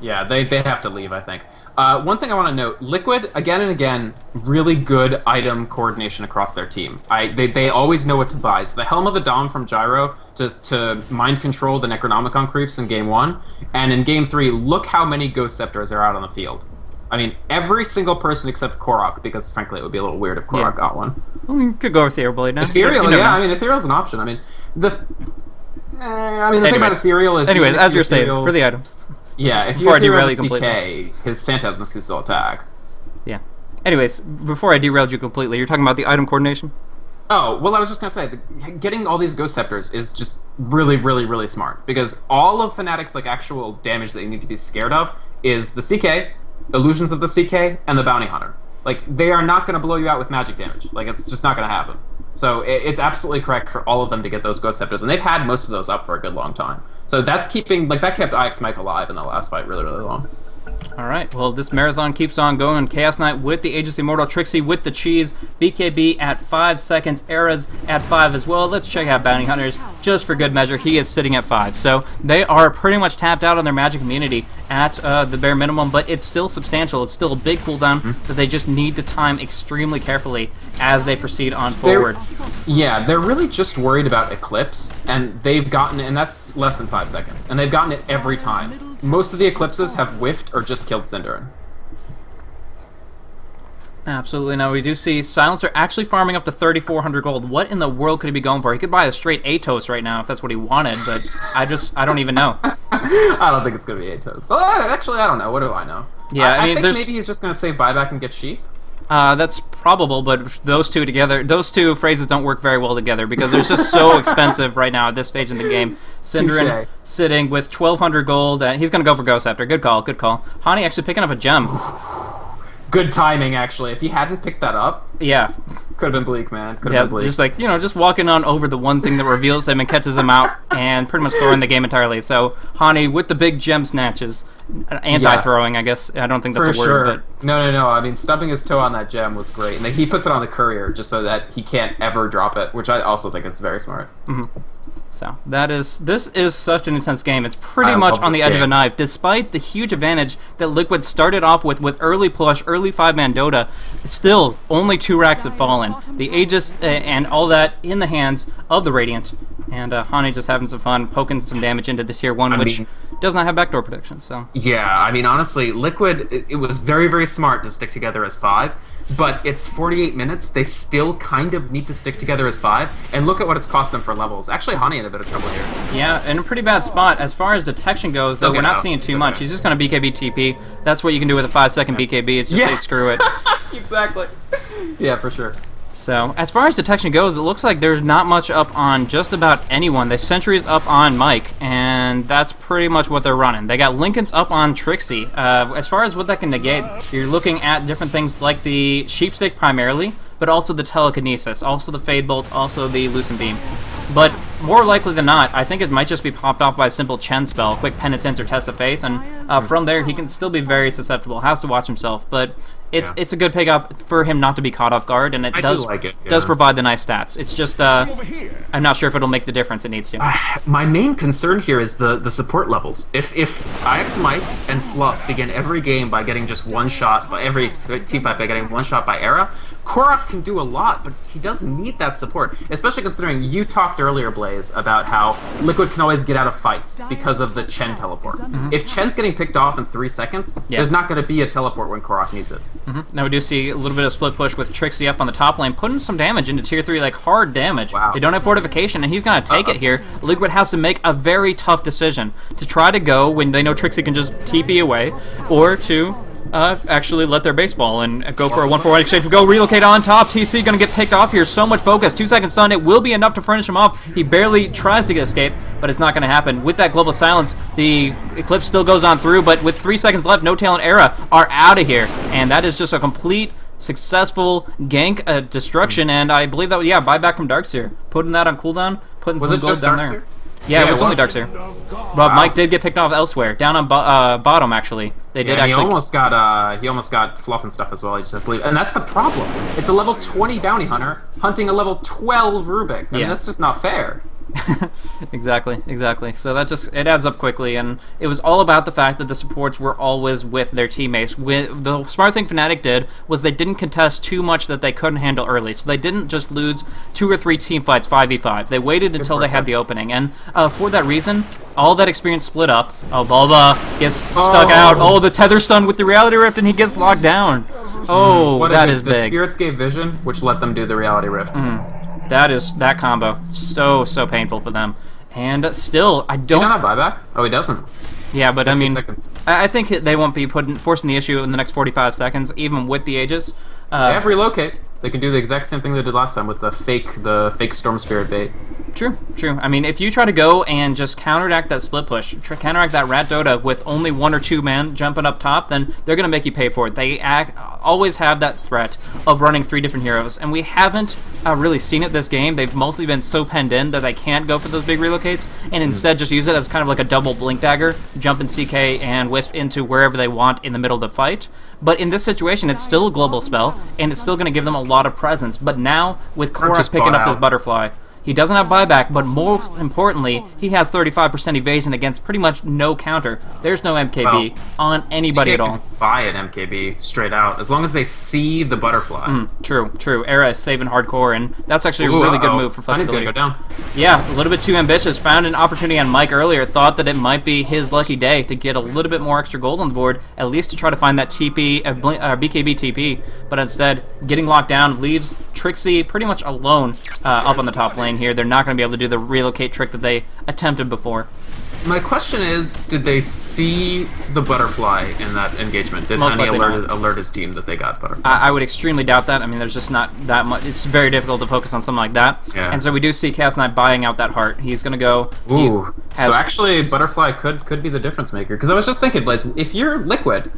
Yeah, they have to leave, I think. One thing I want to note, Liquid, again and again, really good item coordination across their team. They always know what to buy. So the Helm of the Dawn from Gyro to mind control the Necronomicon creeps in Game 1, and in Game 3, look how many Ghost Scepters are out on the field. I mean, every single person except Korok, because frankly it would be a little weird if Korok got one. Well, you could go with Ethereal Blade now. Ethereal, I mean, Ethereal's an option. I mean, the thing about Ethereal is... Anyways, as you're saying, for the items. Yeah, if you derail the CK, his Phantasms can still attack. Yeah. Anyways, before I derailed you completely, you're talking about the item coordination? Oh, well, I was just going to say, getting all these Ghost Scepters is just really, really, really smart. Because all of Fnatic's like actual damage that you need to be scared of is the CK, Illusions of the CK, and the Bounty Hunter. Like, they are not going to blow you out with magic damage. Like, it's just not going to happen. So it's absolutely correct for all of them to get those Ghost Scepters, and they've had most of those up for a good long time. So that's keeping, like, that kept IX Mike alive in the last fight really, really long. All right, well, this marathon keeps on going. Chaos Knight with the Aegis Immortal, Trixie with the cheese, BKB at 5 seconds, Era's at 5 as well. Let's check out Bounty Hunters just for good measure. He is sitting at 5, so they are pretty much tapped out on their magic immunity at the bare minimum, but it's still substantial. It's still a big cooldown that they just need to time extremely carefully as they proceed on forward. They're really just worried about Eclipse, and they've gotten it, and that's less than 5 seconds, and they've gotten it every time. Most of the Eclipses have whiffed or just killed Cinderin. Absolutely. Now we do see Silencer actually farming up to 3,400 gold. What in the world could he be going for? He could buy a straight Atos right now if that's what he wanted, but I don't even know. I don't think it's going to be Atos. Actually, I don't know. What do I know? Yeah, I think maybe he's just going to save buyback and get Sheep. That's probable, but those two together, those two phrases don't work very well together because they're just so expensive right now at this stage in the game. Cinderin sitting with 1,200 gold, and he's going to go for Ghost Scepter. Good call, good call. Hani actually picking up a gem. Good timing, actually. If he hadn't picked that up, yeah, could have been bleak, man. Could have been bleak. Just like, just walking on over the one thing that reveals him and catches him out, and pretty much throwing the game entirely. So Hani with the big gem snatches, anti-throwing, I guess. I don't think that's a word, but no. I mean, stubbing his toe on that gem was great, and he puts it on the courier just so that he can't ever drop it, which I also think is very smart. So this is such an intense game. It's pretty much on the edge of a knife, despite the huge advantage that Liquid started off with early push, early 5-man Dota. Still, only 2 racks have fallen. The Aegis and all that in the hands of the Radiant, and Hani just having some fun, poking some damage into the tier 1, which does not have backdoor protection. So yeah, I mean, honestly, Liquid, it was very, very smart to stick together as 5. But it's 48 minutes. They still kind of need to stick together as 5. And look at what it's cost them for levels. Actually, Hani in a bit of trouble here. Yeah, in a pretty bad spot. As far as detection goes, though, we're not seeing too much. He's just going to BKB TP. That's what you can do with a 5-second BKB. It's just say screw it. Exactly. Yeah, for sure. So, as far as detection goes, it looks like there's not much up on just about anyone. The Sentry's up on Mike, and that's pretty much what they're running. They got Lincoln's up on Trixie. As far as what that can negate, you're looking at different things like the Sheepstick primarily, but also the Telekinesis, also the Fade Bolt, also the Lucent Beam. But more likely than not, I think it might just be popped off by a simple Chen spell, quick Penitence or Test of Faith, and from there he can still be very susceptible, has to watch himself, but it's a good pick up for him not to be caught off guard, and it does provide the nice stats. It's just, I'm not sure if it'll make the difference it needs to. My main concern here is the support levels. If IX Mike and Fluff begin every game by getting just one shot, every teamfight by getting one shot by Era, Korok can do a lot, but he doesn't need that support, especially considering you talked earlier, Blaze, about how Liquid can always get out of fights because of the Chen teleport. If Chen's getting picked off in 3 seconds, there's not going to be a teleport when Korok needs it. Now we do see a little bit of split push with Trixie up on the top lane, putting some damage into tier 3, like hard damage. Wow. They don't have fortification, and he's going to take it here. Liquid has to make a very tough decision to try to go when they know Trixie can just TP away, or to actually let their base fall and go for a 1-for-1 exchange. We go relocate on top. TC going to get picked off here. So much focus. 2 seconds stun. It will be enough to finish him off. He barely tries to escape, but it's not going to happen. With that global silence, the Eclipse still goes on through, but with 3 seconds left, No Tail and Era are out of here, and that is just a complete successful gank destruction, and I believe that, buyback from Darkseer. Putting that on cooldown, putting some gold down there. Yeah, it was only Darkseer. But Mike did get picked off elsewhere, down on bottom actually. They did actually. He almost got Fluff and stuff as well. He just has to leave, and that's the problem. It's a level 20 bounty hunter hunting a level 12 Rubik. I mean, that's just not fair. Exactly. So that just, it adds up quickly, and it was all about the fact that the supports were always with their teammates. The smart thing Fnatic did was they didn't contest too much that they couldn't handle early, so they didn't just lose 2 or 3 team fights 5v5. They waited until they had the opening, and for that reason, all that experience split up. Oh, Bulba gets stuck out. Oh, the tether stun with the Reality Rift, and he gets locked down. Oh, that is big. The Spirits gave vision, which let them do the Reality Rift. That combo so painful for them, and still I don't. Does he not have buyback? Oh, he doesn't. Yeah, but I mean, I think they won't be forcing the issue in the next 45 seconds, even with the Aegis. They have relocate. They can do the exact same thing they did last time with the fake Storm Spirit bait. True. I mean, if you try to go and just counteract that split push, counteract that Rat Dota with only 1 or 2 man jumping up top, then they're going to make you pay for it. They always have that threat of running 3 different heroes, and we haven't really seen it this game. They've mostly been so penned in that they can't go for those big relocates, and instead just use it as kind of like a double Blink Dagger, jump in CK and Wisp into wherever they want in the middle of the fight. But in this situation, it's still a global spell, and it's still going to give them a lot of presence. But now, with Korok picking up this Butterfly, he doesn't have buyback, but most importantly, he has 35% evasion against pretty much no counter. There's no MKB on anybody at all. Buy an MKB straight out, as long as they see the Butterfly. True. Era is saving hardcore, and that's actually a really good move for flexibility. He's gonna go down. Yeah, a little bit too ambitious. Found an opportunity on Mike earlier, thought that it might be his lucky day to get a little bit more extra gold on the board, at least to try to find that BKB TP, but instead, getting locked down leaves Trixie pretty much alone up on the top lane here. They're not going to be able to do the relocate trick that they attempted before. My question is, did they see the Butterfly in that engagement? Did Honey alert his team that they got Butterfly? I would extremely doubt that. I mean, there's just not that much. It's very difficult to focus on something like that. Yeah. And so we do see Chaos Knight buying out that heart. He's going to go... Ooh. So actually, Butterfly could be the difference maker. Because I was just thinking, Blaze, if you're Liquid,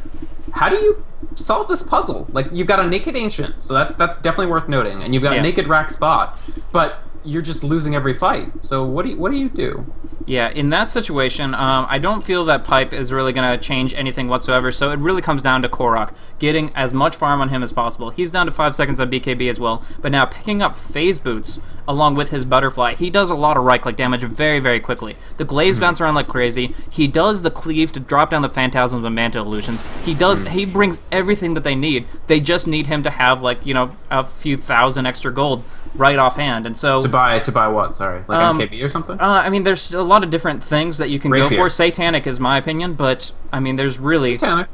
how do you solve this puzzle? Like, you've got a Naked Ancient, so that's definitely worth noting. And you've got a Naked Rack Spot. But you're just losing every fight. So what do you do? Yeah, in that situation, I don't feel that Pipe is really going to change anything whatsoever, so it really comes down to Korok, getting as much farm on him as possible. He's down to 5 seconds on BKB as well, but now picking up Phase Boots along with his Butterfly, he does a lot of right-click damage very quickly. The Glaives bounce around like crazy. He does the Cleave to drop down the Phantasms and Mantle Illusions. He brings everything that they need. They just need him to have, like, you know, a few thousand extra gold right offhand, and so to buy what? Sorry, like MKB or something. I mean, there's a lot of different things that you can go for. Satanic is my opinion, but I mean, there's really Satanic.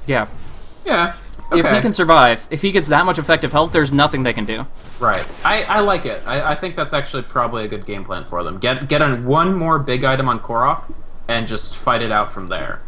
Yeah. Okay. If he can survive, if he gets that much effective health, there's nothing they can do. Right. I like it. I think that's actually probably a good game plan for them. Get on one more big item on Korok, and just fight it out from there.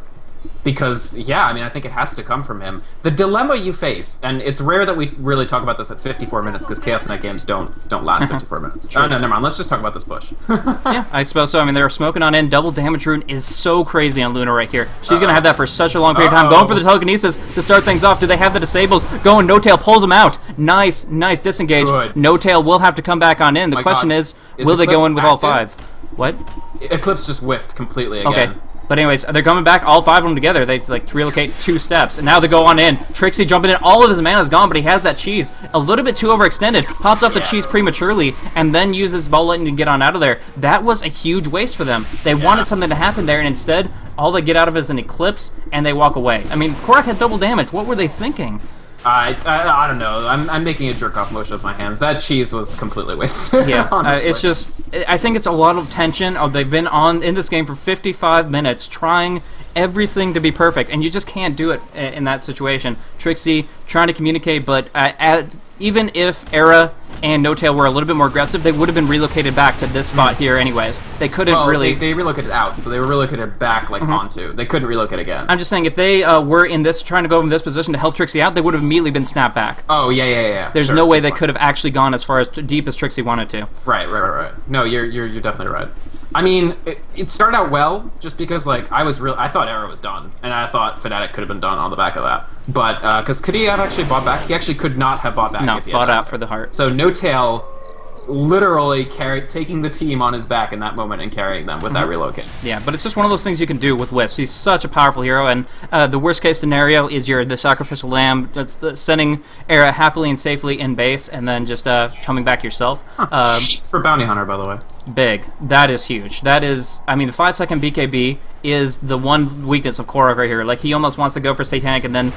Because, yeah, I mean, I think it has to come from him. The dilemma you face, and it's rare that we really talk about this at 54 minutes, because Chaos Knight games don't last 54 minutes. Oh, no, never mind. Let's just talk about this push. Yeah, I suppose so. I mean, they're smoking on in. Double damage rune is so crazy on Luna right here. She's going to have that for such a long period of time. Going for the telekinesis to start things off. Do they have the disables? Going, No Tail pulls him out. Nice disengage. Good. No Tail will have to come back on in. The question is, will they go in with all 5? What? Eclipse just whiffed completely again. Okay. But anyways, they're coming back, all 5 of them together. They like relocate 2 steps, and now they go on in. Trixie jumping in, all of his mana is gone, but he has that cheese. A little bit too overextended, pops off the cheese prematurely, and then uses Ball Lightning to get on out of there. That was a huge waste for them. They wanted something to happen there, and instead, all they get out of it is an Eclipse, and they walk away. I mean, Korak had double damage. What were they thinking? I don't know. I'm making a jerk-off motion with my hands. That cheese was completely wasted. Yeah, it's just... I think it's a lot of tension. They've been in this game for 55 minutes trying everything to be perfect, and you just can't do it in that situation. Trixie trying to communicate, but even if Era and No Tail were a little bit more aggressive, they would have been relocated back to this spot here anyways. They couldn't really... They relocated out, so they were relocated back, like, onto. They couldn't relocate again. I'm just saying, if they were in this, trying to go in this position to help Trixie out, they would have immediately been snapped back. Oh, yeah. There's no way they could have actually gone as far as deep as Trixie wanted to. Right. No, you're definitely right. I mean, it started out well, just because, like, I thought Era was done, and I thought Fnatic could have been done on the back of that. But, because could he have actually bought back? He actually could not have bought back if he had bought out for the heart. So No Tail literally taking the team on his back in that moment and carrying them with that relocate. Yeah, but it's just one of those things you can do with Wisp. He's such a powerful hero, and the worst case scenario is you're the sacrificial lamb that's sending Era happily and safely in base, and then just coming back yourself. For Bounty Hunter, by the way. Big. That is huge. That is, I mean, the 5-second BKB is the one weakness of Korok right here. Like, he almost wants to go for Satanic and then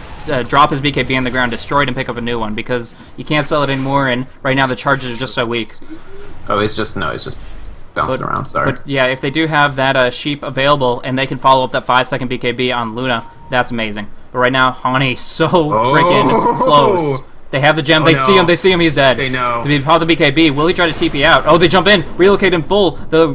drop his BKB on the ground, destroy it, and pick up a new one, because you can't sell it anymore, and right now the charges are just so weak. Oh, he's just bouncing around, sorry. But yeah, if they do have that sheep available, and they can follow up that 5-second BKB on Luna, that's amazing. But right now, Hani, so freaking close. They have the gem. They see him. He's dead. They know. To be part of the BKB. Will he try to TP out? Oh, they jump in. Relocate in full. The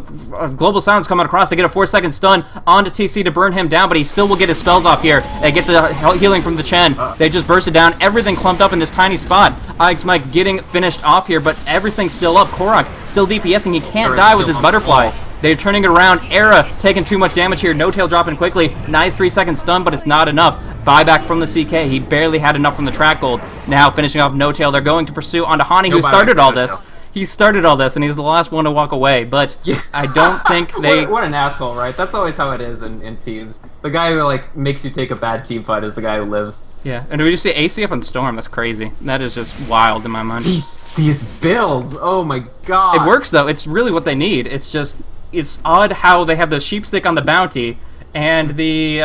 global silence coming across. They get a 4-second stun onto TC to burn him down, but he still will get his spells off here. They get the healing from the Chen. They just burst it down. Everything clumped up in this tiny spot. Ike's Mike getting finished off here, but everything's still up. Korok still DPSing. He can't die with his butterfly. They're turning it around. Era taking too much damage here. No Tail dropping quickly. Nice 3-second stun, but it's not enough. Buyback from the CK. He barely had enough from the track gold. Now finishing off No Tail. They're going to pursue onto Hani, who started all this. He started all this, and he's the last one to walk away. But I don't think they... What an asshole, right? That's always how it is in teams. The guy who, like, makes you take a bad team fight is the guy who lives. Yeah, and we just see AC up on Storm. That's crazy. That is just wild in my mind. These builds. Oh my god. It works, though. It's really what they need. It's just... It's odd how they have the sheepstick on the bounty and the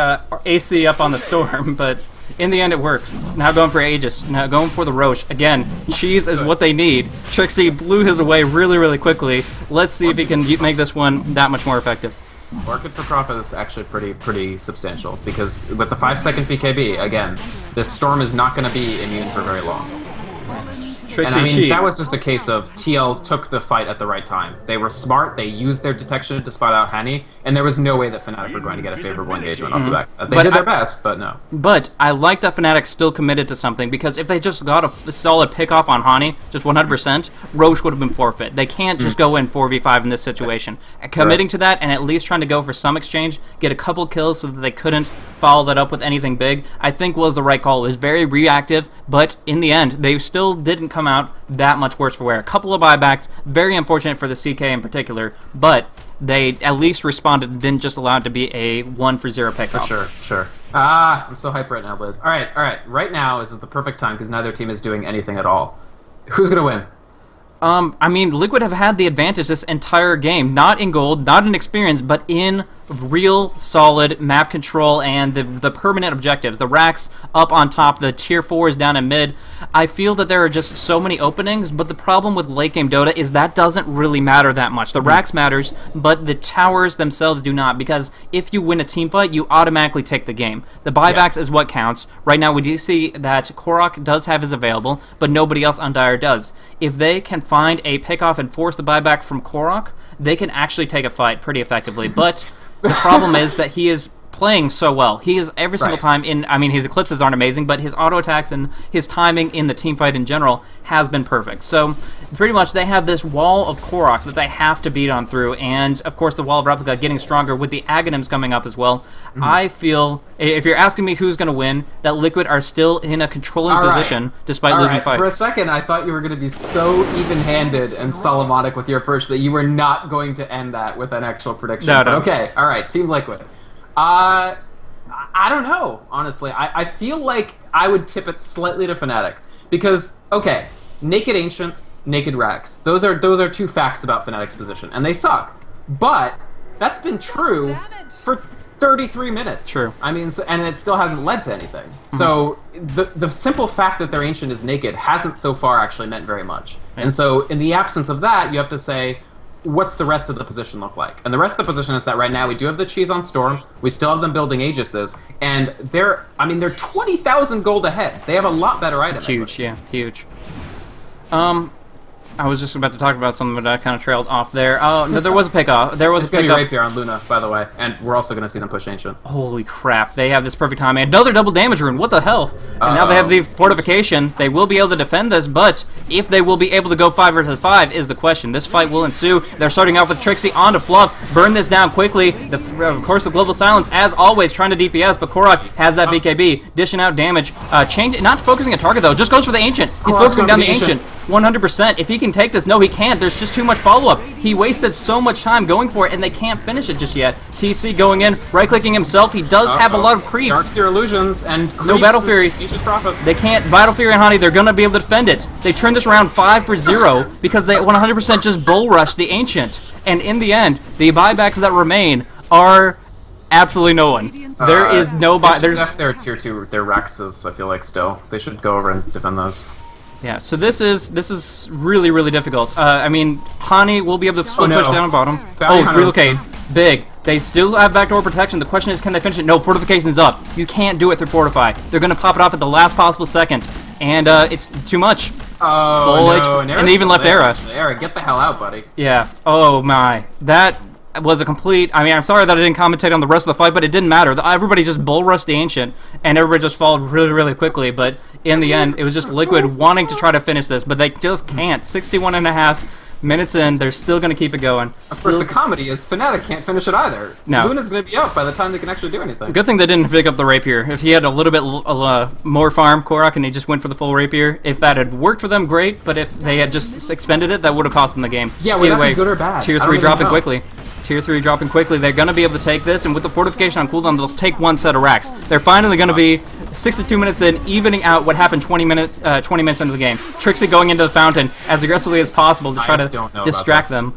AC up on the Storm, but in the end it works. Now going for Aegis, now going for the Roche. Again, cheese is what they need. Trixie blew his away really quickly. Let's see if he can make this one that much more effective. Market for profit is actually pretty substantial, because with the 5-second BKB, again, this Storm is not going to be immune for very long. Trixie and I mean, cheese. that was just a case of TL took the fight at the right time. They were smart, they used their detection to spot out Hani, and there was no way that Fnatic were going to get a favorable engagement off the back. They did their best, but no. But I like that Fnatic still committed to something, because if they just got a solid pick-off on Hani, just 100%, Roche would have been forfeit. They can't just go in 4v5 in this situation. Committing to that, and at least trying to go for some exchange, get a couple kills so that they couldn't follow that up with anything big, I think was the right call. It was very reactive, but in the end, they still didn't come out that much worse for wear. A couple of buybacks, very unfortunate for the CK in particular, but they at least responded and didn't just allow it to be a 1-for-0 pickoff. Sure. I'm so hyped right now, Blizz. All right. Right now is the perfect time, because neither team is doing anything at all. Who's gonna win? I mean, Liquid have had the advantage this entire game. Not in gold, not in experience, but in real solid map control and the permanent objectives. The racks up on top, the tier 4s down in mid. I feel that there are just so many openings, but the problem with late game Dota is that doesn't really matter that much. The racks matters, but the towers themselves do not, because if you win a team fight, you automatically take the game. The buybacks is what counts. Right now we do see that Korok does have his available, but nobody else on Dire does. If they can find a pickoff and force the buyback from Korok, they can actually take a fight pretty effectively, but the problem is that he is playing so well. He is every single time in. I mean, his eclipses aren't amazing, but his auto attacks and his timing in the team fight in general has been perfect. So pretty much they have this wall of Korok that they have to beat on through, and of course the wall of Replica getting stronger with the Aghanims coming up as well. I feel, if you're asking me who's going to win, that Liquid are still in a controlling position despite losing fights. For a second, I thought you were going to be so even-handed and Solomonic with your approach that you were not going to end that with an actual prediction. No. Okay, all right, Team Liquid. I don't know, honestly. I feel like I would tip it slightly to Fnatic because, okay, Naked Ancient, Naked Rax. Those are two facts about Fnatic's position, and they suck. But that's been true for 33 minutes. True. I mean, and it still hasn't led to anything. So the simple fact that their Ancient is naked hasn't so far actually meant very much. Yeah. And so in the absence of that, you have to say, what's the rest of the position look like? And the rest of the position is that right now we do have the cheese on Storm, we still have them building Aegises, and they're 20,000 gold ahead. They have a lot better items. Huge, yeah, huge. I was just about to talk about something, but I kind of trailed off there. Oh, no, there was a pick-off. There was it's a pick-up. Rapier on Luna, by the way, and we're also going to see them push Ancient. Holy crap, they have this perfect time. Another double damage rune, what the hell? And now they have the fortification. They will be able to defend this, but if they will be able to go 5 versus 5 is the question. This fight will ensue. They're starting off with Trixie onto Fluff. Burn this down quickly. Of course, the Global Silence, as always, trying to DPS, but Korok has that BKB, dishing out damage. Not focusing a target, though, just goes for the Ancient. He's focusing down the Ancient. 100%. If he can take this, no, he can't. There's just too much follow-up. He wasted so much time going for it, and they can't finish it just yet. TC going in, right-clicking himself. He does have a lot of creeps. Darkseer Illusions and creeps. No Battle Fury. They can't. Battle Fury and Honey, they're going to be able to defend it. They turned this around 5 for 0 because they 100% just bull rushed the Ancient. And in the end, the buybacks that remain are absolutely no one. There is no buy. There's their tier 2, their Raxes, I feel like, still. They should go over and defend those. Yeah, so this is really, really difficult. I mean, Hani will be able to split push down bottom. Relocate. Big. They still have backdoor protection. The question is, can they finish it? No, fortification's up. You can't do it through Fortify. They're going to pop it off at the last possible second. And it's too much. Oh, no. And they even left Era. Era, get the hell out, buddy. Yeah. Oh, my. That was a complete... I mean, I'm sorry that I didn't commentate on the rest of the fight, but it didn't matter. Everybody just bull rushed the Ancient, and everybody just followed really, really quickly. But in the end, it was just Liquid wanting to try to finish this, but they just can't. 61.5 minutes in, they're still going to keep it going. Of course, the comedy is Fnatic can't finish it either. No. Luna's going to be out by the time they can actually do anything. Good thing they didn't pick up the Rapier. If he had a little bit more farm, Korok, and he just went for the full Rapier, if that had worked for them, great, but if they had just expended it, that would have cost them the game. Yeah, would that be good or bad? Tier 3 dropping quickly. Tier 3 dropping quickly. They're going to be able to take this, and with the fortification on cooldown, they'll take one set of racks. They're finally going to be 62 minutes in, evening out what happened 20 minutes into the game. Trixie going into the fountain as aggressively as possible to try to distract them.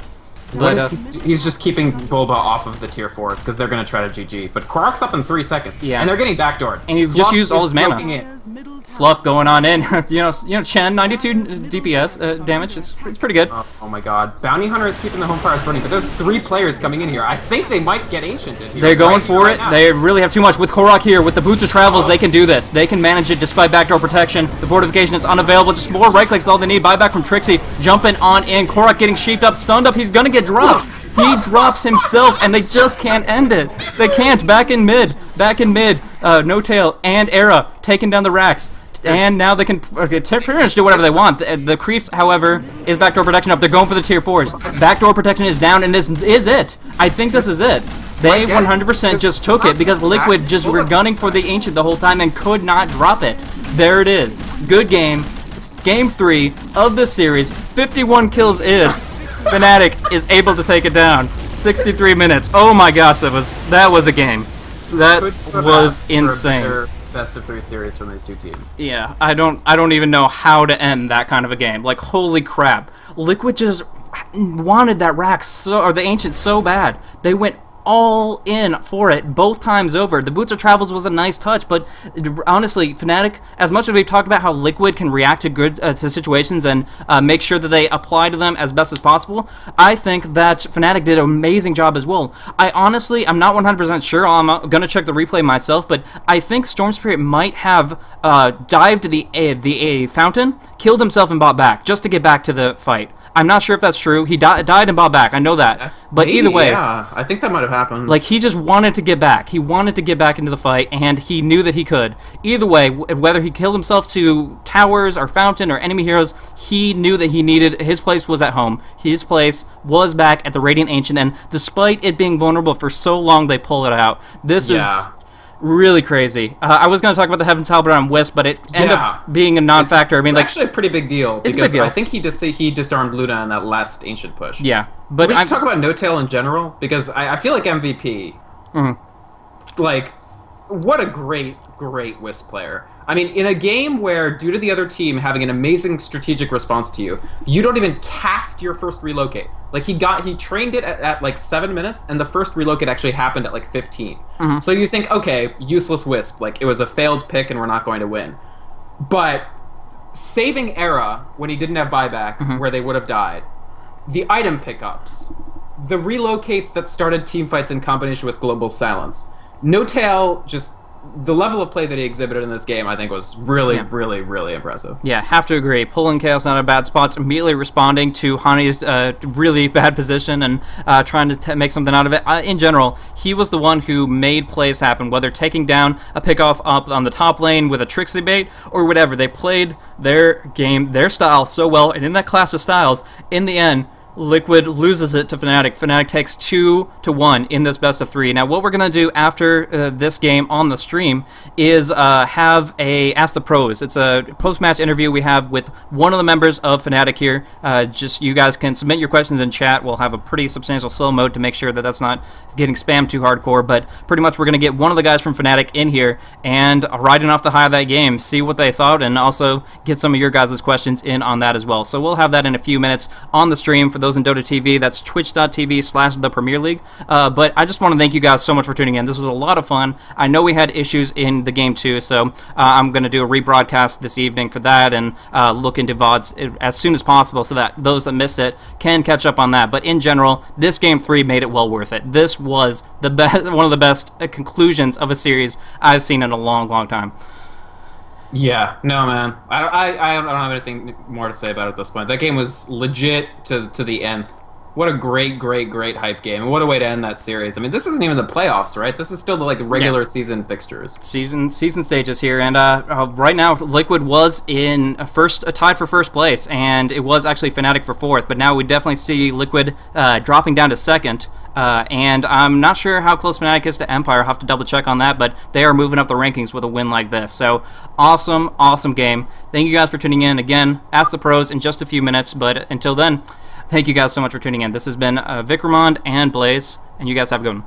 But, he's just keeping Boba off of the tier 4s because they're going to try to GG. But Korok's up in 3 seconds. Yeah. And they're getting backdoored. And you've just used all his mana. Fluff going on in. you know, Chen, 92 DPS damage. It's pretty good. Oh my god. Bounty Hunter is keeping the home fires burning, but there's 3 players coming in here. I think they might get Ancient in here. They're going for it. They really have too much. With Korok here, with the Boots of Travels, they can do this. They can manage it despite backdoor protection. The fortification is unavailable. Just more right clicks is all they need. Buyback from Trixie. Jumping on in. Korok getting sheeped up, stunned up. He's gonna get dropped. He drops himself, and they just can't end it. They can't. Back in mid. No Tail and Era taking down the racks. And now they can pretty much do whatever they want. The creeps, however, is backdoor protection up. They're going for the tier 4s. Backdoor protection is down, and this is it. I think this is it. They 100% just took it because Liquid just were gunning for the Ancient the whole time and could not drop it. There it is. Good game. Game 3 of the series. 51 kills in. Fnatic is able to take it down. 63 minutes. Oh my gosh, that was a game. That was insane. Best of 3 series from these two teams. Yeah, I don't even know how to end that kind of a game. Like, holy crap. Liquid just wanted that rack or the Ancient so bad. They went all in for it both times over. The Boots of Travels was a nice touch, but honestly, Fnatic, as much as we've talked about how Liquid can react to good to situations and make sure that they apply to them as best as possible, I think that Fnatic did an amazing job as well. I'm not 100% sure. I'm going to check the replay myself, but I think Storm Spirit might have dived to the fountain, killed himself, and bought back just to get back to the fight. I'm not sure if that's true. He died and bought back. I know that. But Maybe, either way, yeah, I think that might have happened. like, he just wanted to get back. He wanted to get back into the fight, and he knew that he could. Either way, whether he killed himself to towers or fountain or enemy heroes, he knew that he needed, his place was at home. His place was back at the Radiant Ancient, and despite it being vulnerable for so long, they pull it out. This is really crazy. I was going to talk about the Heaven's Halberd on Wisp, but it ended up being a non-factor. I mean, it's actually a pretty big deal because deal. I think he disarmed Luna in that last Ancient push. Yeah, but we should talk about No Tail in general because I feel like MVP. Like, what a great Wisp player. I mean, in a game where, due to the other team having an amazing strategic response to you, you don't even cast your first relocate. Like, he trained it at like 7 minutes, and the first relocate actually happened at like 15. So you think, okay, useless Wisp, like, it was a failed pick and we're not going to win. But saving Era when he didn't have buyback, where they would have died, the item pickups, the relocates that started team fights in combination with Global Silence, No Tail just... The level of play that he exhibited in this game, I think, was really, really impressive. Yeah, have to agree. Pulling Chaos out of bad spots, immediately responding to Hani's really bad position and trying to make something out of it. In general, he was the one who made plays happen, whether taking down a pickoff up on the top lane with a Trixie bait or whatever. They played their game, their style so well, and in that clash of styles, in the end, Liquid loses it to Fnatic. Fnatic takes 2-1 in this best of 3. Now, what we're going to do after this game on the stream is have a Ask the Pros. It's a post-match interview we have with one of the members of Fnatic here. Just you guys can submit your questions in chat. We'll have a pretty substantial slow mode to make sure that that's not getting spammed too hardcore. But pretty much we're going to get one of the guys from Fnatic in here and riding off the high of that game, see what they thought, and also get some of your guys' questions in on that as well. So we'll have that in a few minutes on the stream for those in Dota TV. That's twitch.tv/the Premier League. But I just want to thank you guys so much for tuning in. This was a lot of fun. I know we had issues in the game too, so I'm going to do a rebroadcast this evening for that and look into VODs as soon as possible so that those that missed it can catch up on that. But in general, this Game 3 made it well worth it. This was the best, one of the best conclusions of a series I've seen in a long, long time. Yeah, no, man. I don't have anything more to say about it at this point. That game was legit to the nth. What a great hype game, and what a way to end that series. I mean, this isn't even the playoffs, right? This is still the regular season fixtures. Season stages here, and right now Liquid was in tied for first place, and it was actually Fnatic for fourth. But now we definitely see Liquid dropping down to second. And I'm not sure how close Fnatic is to Empire. I'll have to double check on that, but they are moving up the rankings with a win like this. So awesome game. Thank you guys for tuning in. Again, Ask the Pros in just a few minutes, but until then, thank you guys so much for tuning in. This has been Vikramond and Blaze, and you guys have a good one.